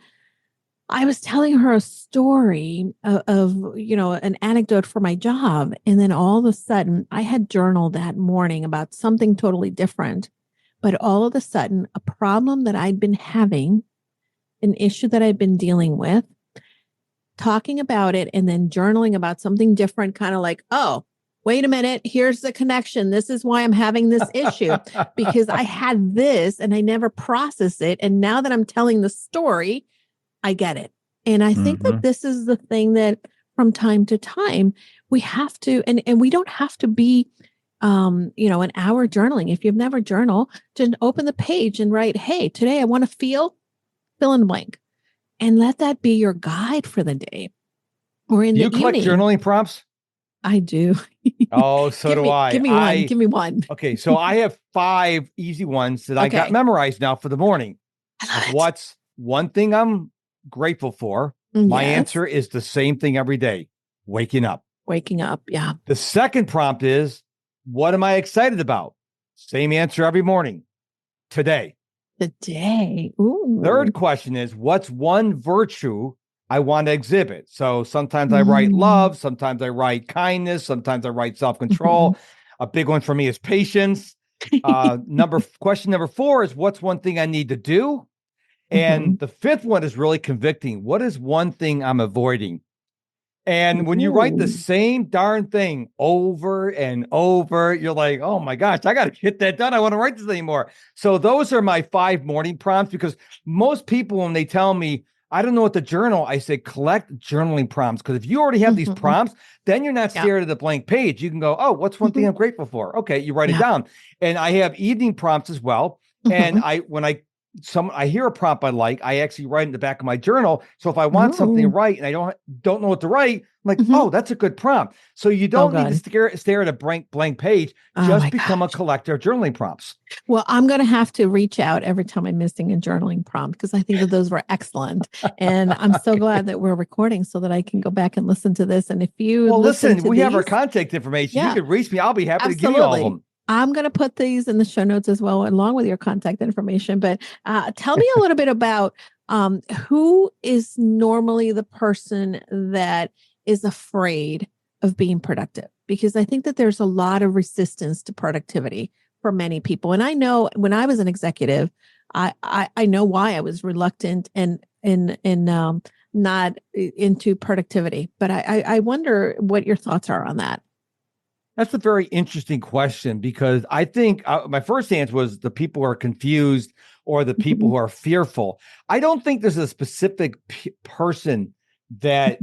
A: I was telling her a story of, an anecdote for my job. And then all of a sudden I had journaled that morning about something totally different. But all of a sudden, a problem that I'd been having, an issue that I'd been dealing with, talking about it and then journaling about something different, kind of like, oh, wait a minute, here's the connection. This is why I'm having this issue because I had this and I never processed it. And now that I'm telling the story, I get it. And I think that this is the thing that from time to time we have to, and we don't have to be, an hour journaling. If you've never journaled, just open the page and write, hey, today I want to fill in the blank and let that be your guide for the day or in the evening. You
C: collect journaling prompts?
A: I do.
C: Oh, so do I.
A: Give me one.
C: Okay. So I have 5 easy ones that I got memorized now for the morning. What's one thing I'm grateful for? My answer is the same thing every day. Waking up. Yeah. The second prompt is, what am I excited about? Same answer every morning. Today.
A: Ooh.
C: Third question is, what's one virtue I want to exhibit? So sometimes I write love, sometimes I write kindness, sometimes I write self-control. A big one for me is patience. Question number 4 is, what's one thing I need to do? And the 5th one is really convicting. What is one thing I'm avoiding? And when you write the same darn thing over and over, you're like, oh my gosh, I got to get that done. I want to write this anymore. So those are my 5 morning prompts, because most people, when they tell me, I don't know what to journal, I say, collect journaling prompts. Because if you already have these prompts, then you're not staring at the blank page. You can go, oh, what's one thing I'm grateful for? Okay, you write it down. And I have evening prompts as well. And when I hear a prompt I like, I actually write in the back of my journal. So if I want something to write and I don't know what to write, I'm like, oh, that's a good prompt. So you don't need to stare at a blank page. Just become a collector of journaling prompts.
A: Well, I'm going to have to reach out every time I'm missing a journaling prompt, because I think that those were excellent. And I'm so glad that we're recording so that I can go back and listen to this. And if you listen,
C: we have our contact information. You can reach me. I'll be happy to give you all of them.
A: I'm going to put these in the show notes as well, along with your contact information. But tell me a little bit about who is normally the person that is afraid of being productive, because I think that there's a lot of resistance to productivity for many people. And I know when I was an executive, I know why I was reluctant and not into productivity. But I wonder what your thoughts are on that.
C: That's a very interesting question, because I think my first answer was the people who are confused or the people who are fearful. I don't think there's a specific person that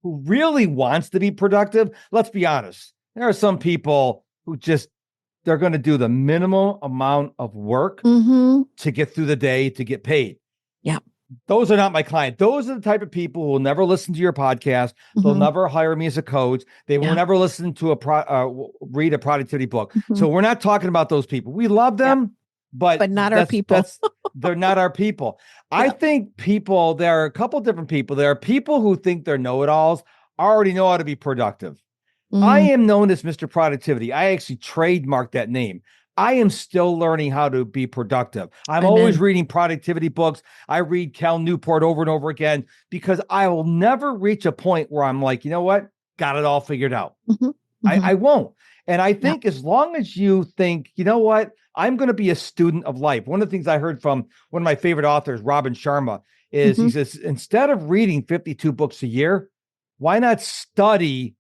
C: who really wants to be productive. Let's be honest. There are some people who they're going to do the minimum amount of work to get through the day to get paid.
A: Yeah.
C: Those are not my client. Those are the type of people who will never listen to your podcast. They'll never hire me as a coach. They will never listen to read a productivity book. So we're not talking about those people. We love them, but
A: not our people.
C: They're not our people. I think there are a couple different people. There are people who think they're know-it-alls, already know how to be productive. I am known as Mr. Productivity. I actually trademarked that name. I am still learning how to be productive. I'm always reading productivity books. I read Cal Newport over and over again, because I will never reach a point where I'm like, you know what? Got it all figured out. I won't. And I think as long as you think, you know what? I'm going to be a student of life. One of the things I heard from one of my favorite authors, Robin Sharma, is he says, instead of reading 52 books a year, why not study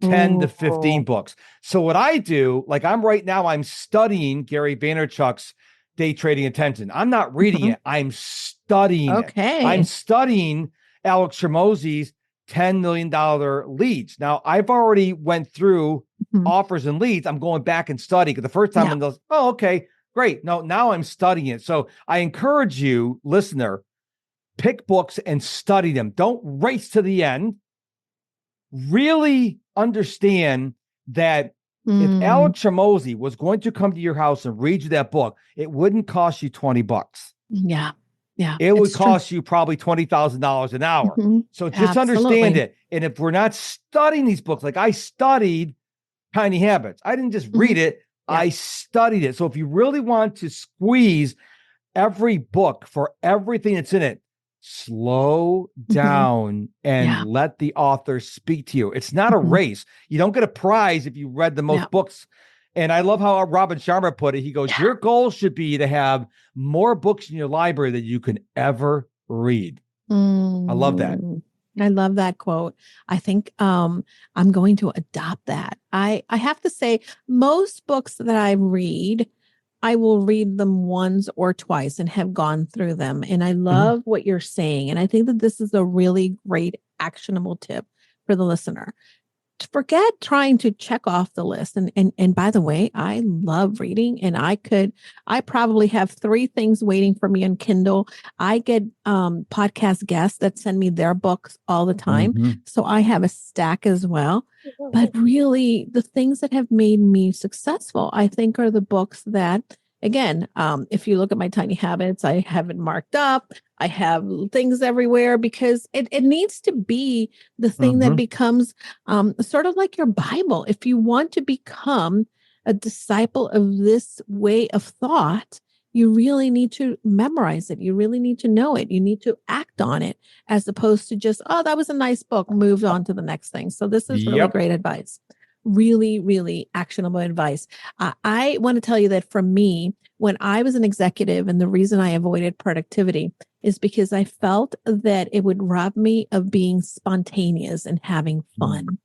C: 10 to 15 books? So what I do, like I'm studying Gary Vaynerchuk's Day Trading Attention. I'm not reading it. I'm studying it. I'm studying Alex Hormozi's $10 million leads. Now, I've already went through offers and leads. I'm going back and studying because the first time I was, oh, okay, great. No, now I'm studying it. So I encourage you, listener, pick books and study them. Don't race to the end. Really understand that if Alex Hormozi was going to come to your house and read you that book, it wouldn't cost you $20.
A: Yeah. Yeah.
C: It would cost you probably $20,000 an hour. So just understand it. And if we're not studying these books, like I studied Tiny Habits, I didn't just read it. I studied it. So if you really want to squeeze every book for everything that's in it, slow down and let the author speak to you. It's not a race. You don't get a prize if you read the most books. And I love how Robin Sharma put it. He goes, your goal should be to have more books in your library than you can ever read. I love that.
A: I love that quote. I think I'm going to adopt that. I have to say, most books that I read, I will read them once or twice and have gone through them. And I love what you're saying. And I think that this is a really great actionable tip for the listener. Forget trying to check off the list. And by the way, I love reading, and I probably have 3 things waiting for me on Kindle. I get podcast guests that send me their books all the time. So I have a stack as well. But really, the things that have made me successful, I think, are the books that, again, if you look at my Tiny Habits, I have it marked up. I have things everywhere because it needs to be the thing that becomes sort of like your Bible. If you want to become a disciple of this way of thought, you really need to memorize it. You really need to know it. You need to act on it as opposed to just, oh, that was a nice book, moved on to the next thing. So this is really great advice. Really, really actionable advice. I want to tell you that for me, when I was an executive, and the reason I avoided productivity is because I felt that it would rob me of being spontaneous and having fun.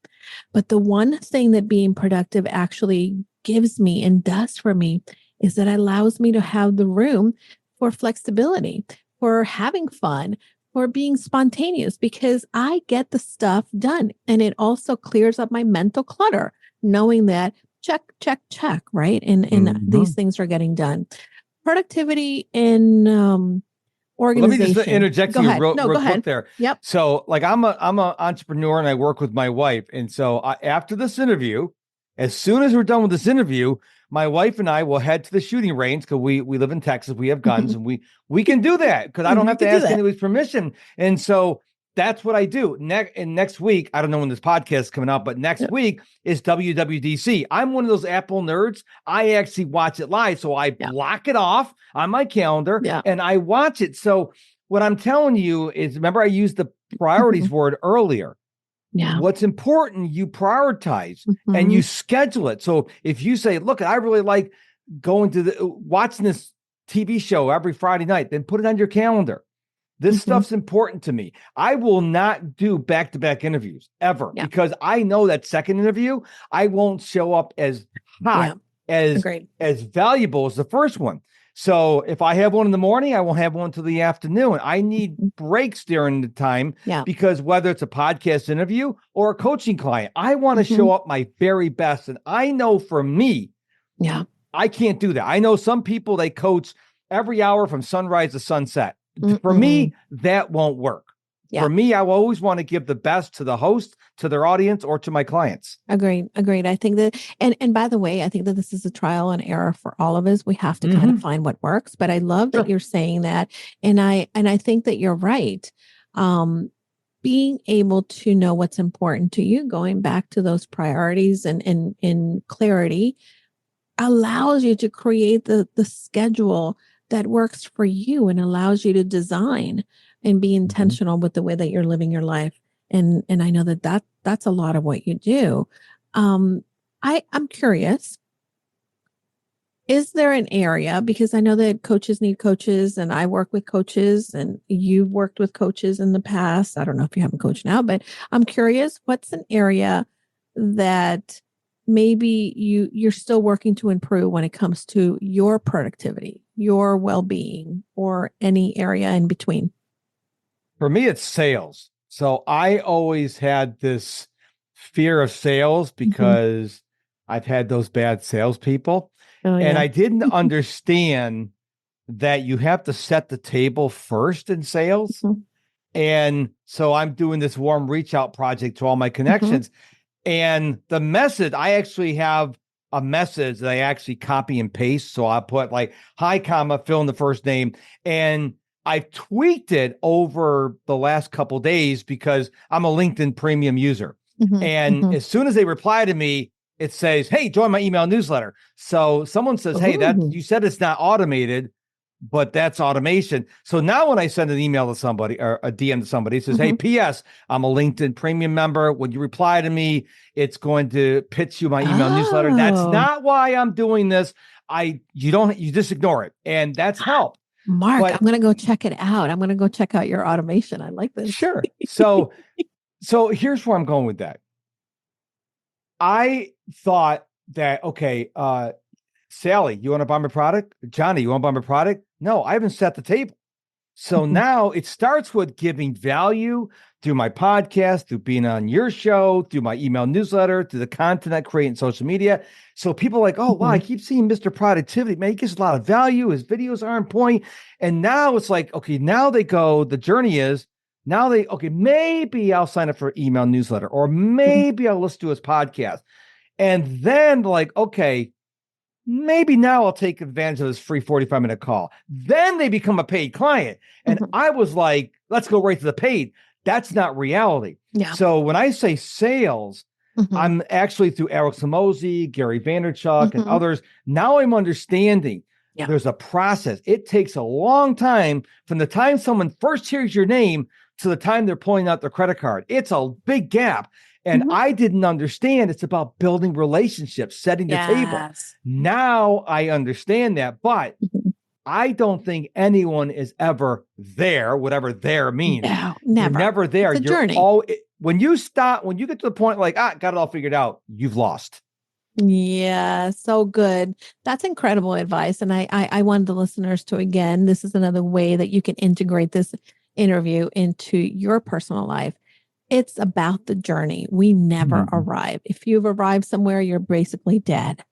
A: But the one thing that being productive actually gives me and does for me is that it allows me to have the room for flexibility, for having fun, for being spontaneous, because I get the stuff done. And it also clears up my mental clutter, knowing that check, check, check, right? And these things are getting done. Productivity in organization.
C: Let me just interject you real quick there.
A: Yep.
C: So like I'm an entrepreneur and I work with my wife. And so after this interview, as soon as we're done with this interview, my wife and I will head to the shooting range because we live in Texas. We have guns and we can do that because I don't have to ask anybody's permission. And so that's what I do. Next week, I don't know when this podcast is coming out, but next week is WWDC. I'm one of those Apple nerds. I actually watch it live. So I block it off on my calendar and I watch it. So what I'm telling you is, remember I used the priorities word earlier. Yeah. What's important, you prioritize and you schedule it. So if you say, look, I really like going to watching this TV show every Friday night, then put it on your calendar. This stuff's important to me. I will not do back-to-back interviews ever because I know that second interview, I won't show up as hot, as valuable as the first one. So if I have one in the morning, I won't have one until the afternoon. I need breaks during the time because whether it's a podcast interview or a coaching client, I want to show up my very best. And I know for me, I can't do that. I know some people, they coach every hour from sunrise to sunset. For me, that won't work. For me, I will always want to give the best to the host, to their audience, or to my clients.
A: Agreed. I think that, and by the way, I think that this is a trial and error for all of us. We have to kind of find what works. But I love that you're saying that, and I think that you're right. Being able to know what's important to you, going back to those priorities and in clarity, allows you to create the schedule that works for you and allows you to design and be intentional with the way that you're living your life. And I know that's a lot of what you do. I'm curious, is there an area, because I know that coaches need coaches and I work with coaches and you've worked with coaches in the past. I don't know if you have a coach now, but I'm curious, what's an area that maybe you're still working to improve when it comes to your productivity, your well-being or any area in between?
C: For me, it's sales. So I always had this fear of sales because I've had those bad salespeople. And I didn't understand that you have to set the table first in sales. And so I'm doing this warm reach out project to all my connections. And the message, I actually have a message that I actually copy and paste. So I put like, hi, comma, fill in the first name. And I've tweaked it over the last couple of days because I'm a LinkedIn premium user. And as soon as they reply to me, it says, hey, join my email newsletter. So someone says, hey, that you said it's not automated, but that's automation. So now when I send an email to somebody or a DM to somebody, it says, hey, PS, I'm a LinkedIn premium member. When you reply to me, it's going to pitch you my email newsletter. That's not why I'm doing this. You just ignore it. And that's help.
A: Mark, I'm going to go check it out. I'm going to go check out your automation. I like this.
C: Sure. So here's where I'm going with that. I thought that, okay, Sally, you want to buy my product? Johnny, you want to buy my product? No, I haven't set the table. So now it starts with giving value through my podcast, through being on your show, through my email newsletter, through the content I create in social media. So people are like, oh, wow, I keep seeing Mr. Productivity. Man, he gives a lot of value. His videos are on point. And now it's like, okay, now they go, the journey is, maybe I'll sign up for an email newsletter, or maybe I'll listen to his podcast. And then like, okay, maybe now I'll take advantage of this free 45-minute call. Then they become a paid client. And I was like, let's go right to the paid. That's not reality. Yeah. So when I say sales, I'm actually through Alex Hormozi, Gary Vaynerchuk, and others. Now I'm understanding there's a process. It takes a long time from the time someone first hears your name to the time they're pulling out their credit card. It's a big gap. And I didn't understand it's about building relationships, setting the table. Now I understand that, but I don't think anyone is ever there, whatever there means. No, never. You're never there.
A: It's a journey.
C: When you get to the point like, got it all figured out, you've lost.
A: Yeah, so good. That's incredible advice. And I want the listeners to, again, this is another way that you can integrate this interview into your personal life. It's about the journey. We never arrive. If you've arrived somewhere, you're basically dead.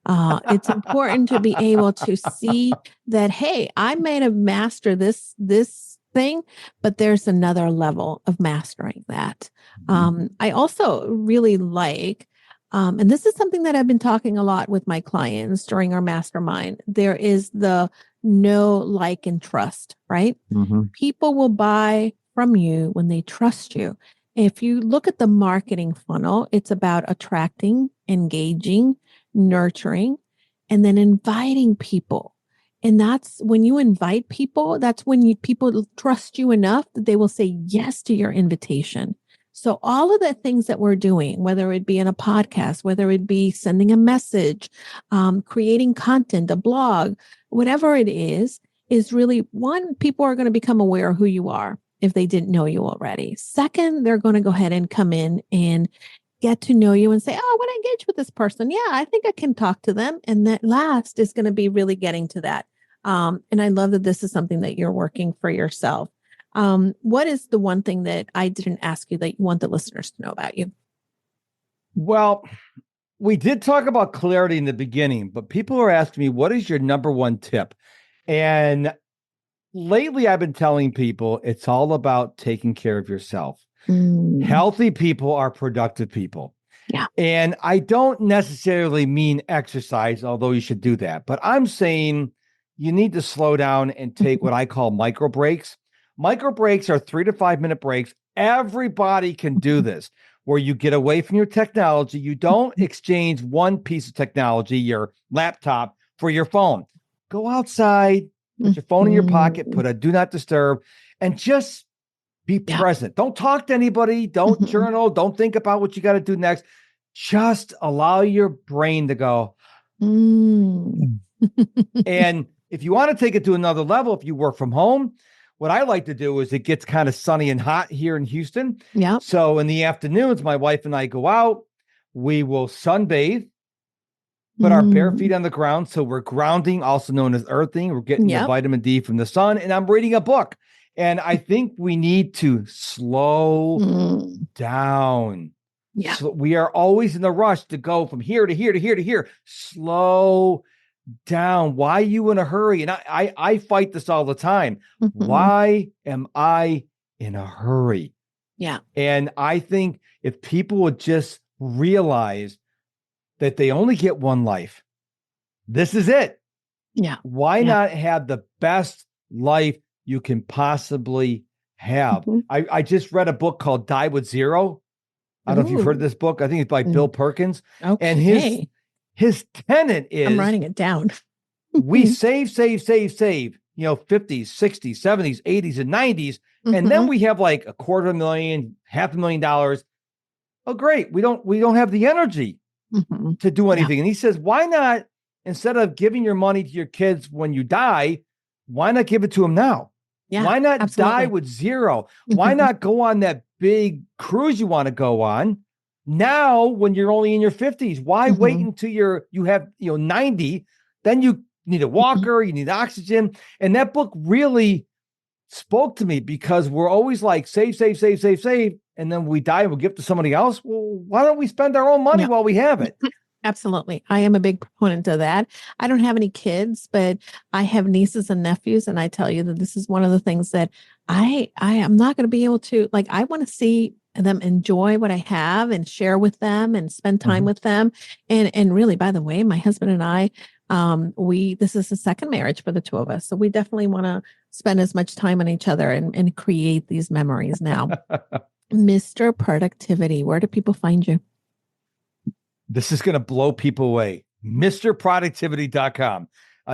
A: It's important to be able to see that, hey, I may have mastered this thing, but there's another level of mastering that. I also really like, and this is something that I've been talking a lot with my clients during our mastermind. There is the know, like, and trust, right? People will buy from you when they trust you. If you look at the marketing funnel, it's about attracting, engaging, nurturing, and then inviting people. And that's when you invite people, that's when people trust you enough that they will say yes to your invitation. So all of the things that we're doing, whether it be in a podcast, whether it be sending a message, creating content, a blog, whatever it is really, one, people are going to become aware of who you are if they didn't know you already. Second, they're going to go ahead and come in and get to know you and say, oh, I want to engage with this person. Yeah, I think I can talk to them. And that last is going to be really getting to that. And I love that this is something that you're working for yourself. What is the one thing that I didn't ask you that you want the listeners to know about you?
C: Well, we did talk about clarity in the beginning, but people are asking me, what is your number one tip? And lately, I've been telling people it's all about taking care of yourself. Healthy people are productive people. Yeah. And I don't necessarily mean exercise, although you should do that. But I'm saying you need to slow down and take what I call micro breaks. Micro breaks are 3 to 5 minute breaks. Everybody can do this, where you get away from your technology. You don't exchange one piece of technology, your laptop, for your phone. Go outside. Put your phone in your pocket, put a do not disturb, and just be present. Don't talk to anybody. Don't journal. Don't think about what you got to do next. Just allow your brain to go. And if you want to take it to another level, if you work from home, what I like to do is it gets kind of sunny and hot here in Houston. Yeah. So in the afternoons, my wife and I go out. We will sunbathe. put our bare feet on the ground. So we're grounding, also known as earthing. We're getting the vitamin D from the sun. And I'm reading a book. And I think we need to slow down.
A: Yeah.
C: So we are always in the rush to go from here to here to here to here. Slow down. Why are you in a hurry? And I fight this all the time. Why am I in a hurry?
A: Yeah.
C: And I think if people would just realize that they only get one life, this is it.
A: Yeah.
C: Why not have the best life you can possibly have? I just read a book called Die with Zero. I don't know if you've heard of this book. I think it's by Bill Perkins.
A: Okay.
C: And his tenet is,
A: I'm writing it down.
C: we save, 50s, 60s, 70s, 80s, and 90s. And then we have like $250,000, $500,000. Oh, great. We don't have the energy to do anything. And he says, why not, instead of giving your money to your kids when you die, why not give it to them now?
A: Yeah,
C: why not die with zero? Why not go on that big cruise you want to go on now when you're only in your 50s? Why wait until you have 90? Then you need a walker, you need oxygen. And that book really spoke to me because we're always like save. And then we die and we'll give to somebody else. Well, why don't we spend our own money while we have it?
A: Absolutely. I am a big proponent of that. I don't have any kids, but I have nieces and nephews. And I tell you that this is one of the things that I am not going to be able to, like, I want to see them enjoy what I have and share with them and spend time with them. And really, by the way, my husband and I, this is the second marriage for the two of us. So we definitely want to spend as much time on each other and create these memories now. Mr. Productivity, where do people find you?
C: This is going to blow people away. MrProductivity.com.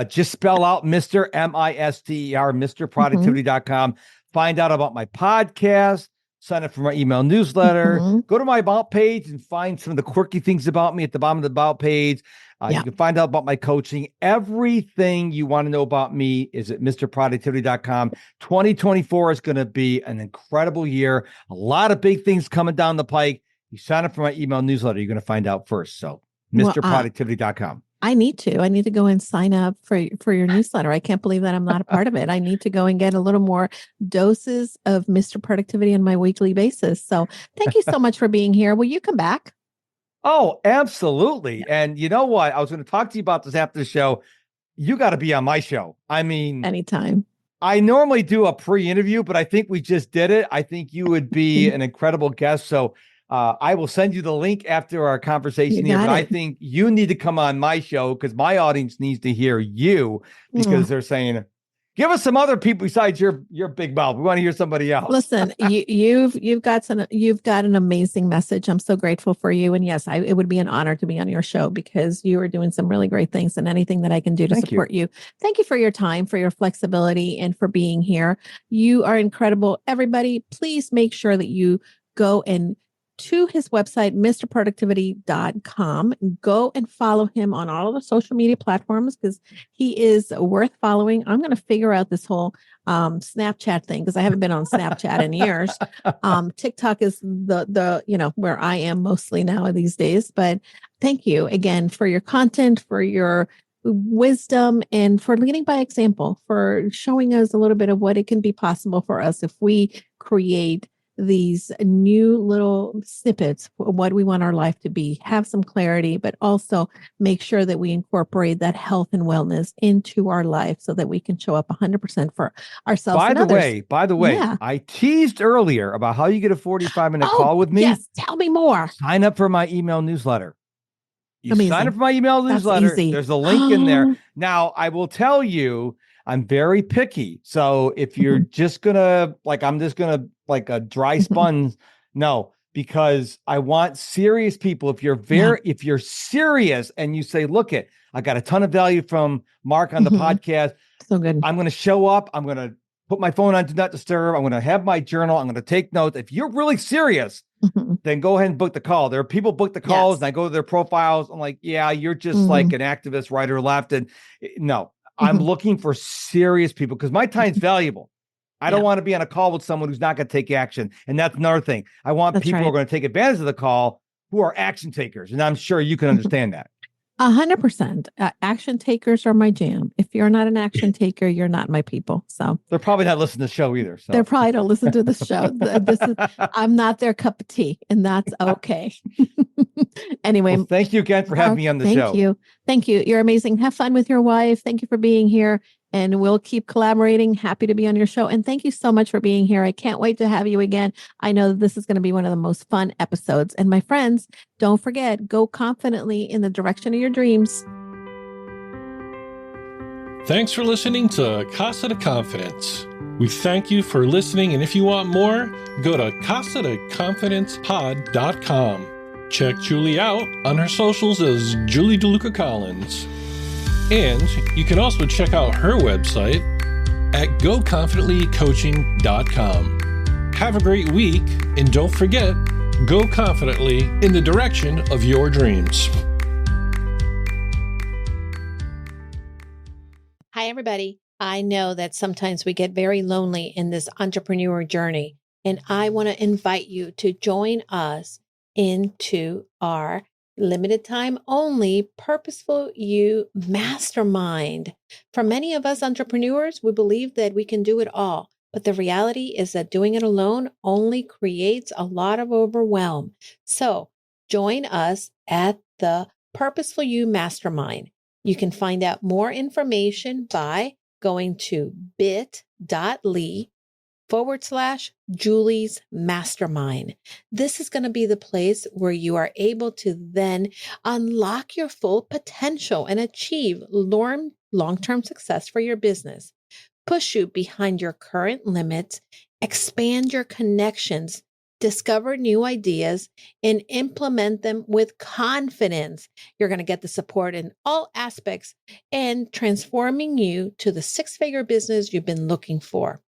C: Just spell out Mr. M-I-S-T-E-R, MrProductivity.com. Find out about my podcast. Sign up for my email newsletter. Go to my About page and find some of the quirky things about me at the bottom of the About page. You can find out about my coaching. Everything you want to know about me is at MrProductivity.com. 2024 is going to be an incredible year. A lot of big things coming down the pike. You sign up for my email newsletter, you're going to find out first. So MrProductivity.com.
A: I need to go and sign up for your newsletter. I can't believe that I'm not a part of it. I need to go and get a little more doses of Mr. Productivity on my weekly basis. So thank you so much for being here. Will you come back?
C: Oh, absolutely. And you know what? I was going to talk to you about this after the show. You got to be on my show. I mean,
A: anytime.
C: I normally do a pre-interview, but I think we just did it. I think you would be an incredible guest. So I will send you the link after our conversation here, but I think you need to come on my show because my audience needs to hear you because they're saying, give us some other people besides your big mouth. We want to hear somebody else.
A: Listen, you've got an amazing message. I'm so grateful for you. And yes, it would be an honor to be on your show because you are doing some really great things and anything that I can do to support you. Thank you for your time, for your flexibility, and for being here. You are incredible. Everybody, please make sure that you go and to his website, MrProductivity.com. Go and follow him on all of the social media platforms because he is worth following. I'm going to figure out this whole Snapchat thing because I haven't been on Snapchat in years. TikTok is the where I am mostly now these days. But thank you again for your content, for your wisdom, and for leading by example, for showing us a little bit of what it can be possible for us if we create these new little snippets for what we want our life to be, have some clarity, but also make sure that we incorporate that health and wellness into our life so that we can show up 100% for ourselves.
C: By the way, I teased earlier about how you get a 45-minute call with me.
A: Yes, tell me more.
C: Sign up for my email newsletter. Sign up for my email newsletter. There's a link in there. Now, I will tell you, I'm very picky. So if you're just gonna I'm just gonna a dry sponge, no, because I want serious people. If you're serious and you say, look I got a ton of value from Mark on the podcast.
A: So good.
C: I'm gonna show up. I'm gonna put my phone on Do Not Disturb. I'm gonna have my journal. I'm gonna take notes. If you're really serious, then go ahead and book the call. There are people book the calls and I go to their profiles. I'm like, yeah, you're just like an activist, right or left. And no. I'm looking for serious people because my time's valuable. I don't want to be on a call with someone who's not going to take action. And that's another thing. I want people who are going to take advantage of the call who are action takers. And I'm sure you can understand that.
A: 100%. Action takers are my jam. If you're not an action taker, you're not my people. So
C: they're probably not listening to the show either. So
A: they probably don't listen to the show. I'm not their cup of tea, and that's okay. Anyway,
C: well, thank you again for having me on the show.
A: Thank you. You're amazing. Have fun with your wife. Thank you for being here. And we'll keep collaborating. Happy to be on your show. And thank you so much for being here. I can't wait to have you again. I know this is going to be one of the most fun episodes. And my friends, don't forget, go confidently in the direction of your dreams.
B: Thanks for listening to Casa de Confidence. We thank you for listening. And if you want more, go to casadeconfidencepod.com. Check Julie out on her socials as Julie DeLucca-Collins. And you can also check out her website at goconfidentlycoaching.com. Have a great week, and don't forget, go confidently in the direction of your dreams.
A: Hi, everybody. I know that sometimes we get very lonely in this entrepreneur journey, and I want to invite you to join us into our limited time only Purposeful You Mastermind. For many of us entrepreneurs, we believe that we can do it all, but the reality is that doing it alone only creates a lot of overwhelm. So join us at the Purposeful You Mastermind. You can find out more information by going to bit.ly/Julie's Mastermind. This is going to be the place where you are able to then unlock your full potential and achieve long-term success for your business. Push you behind your current limits, expand your connections, discover new ideas, and implement them with confidence. You're going to get the support in all aspects and transforming you to the six-figure business you've been looking for.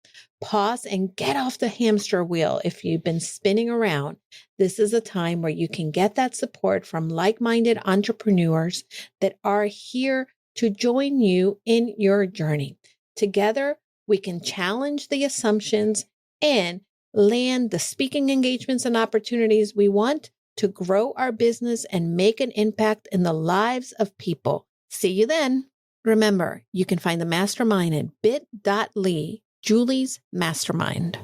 A: Pause and get off the hamster wheel if you've been spinning around. This is a time where you can get that support from like-minded entrepreneurs that are here to join you in your journey. Together, we can challenge the assumptions and land the speaking engagements and opportunities we want to grow our business and make an impact in the lives of people. See you then. Remember, you can find the mastermind at bit.ly Julie's Mastermind.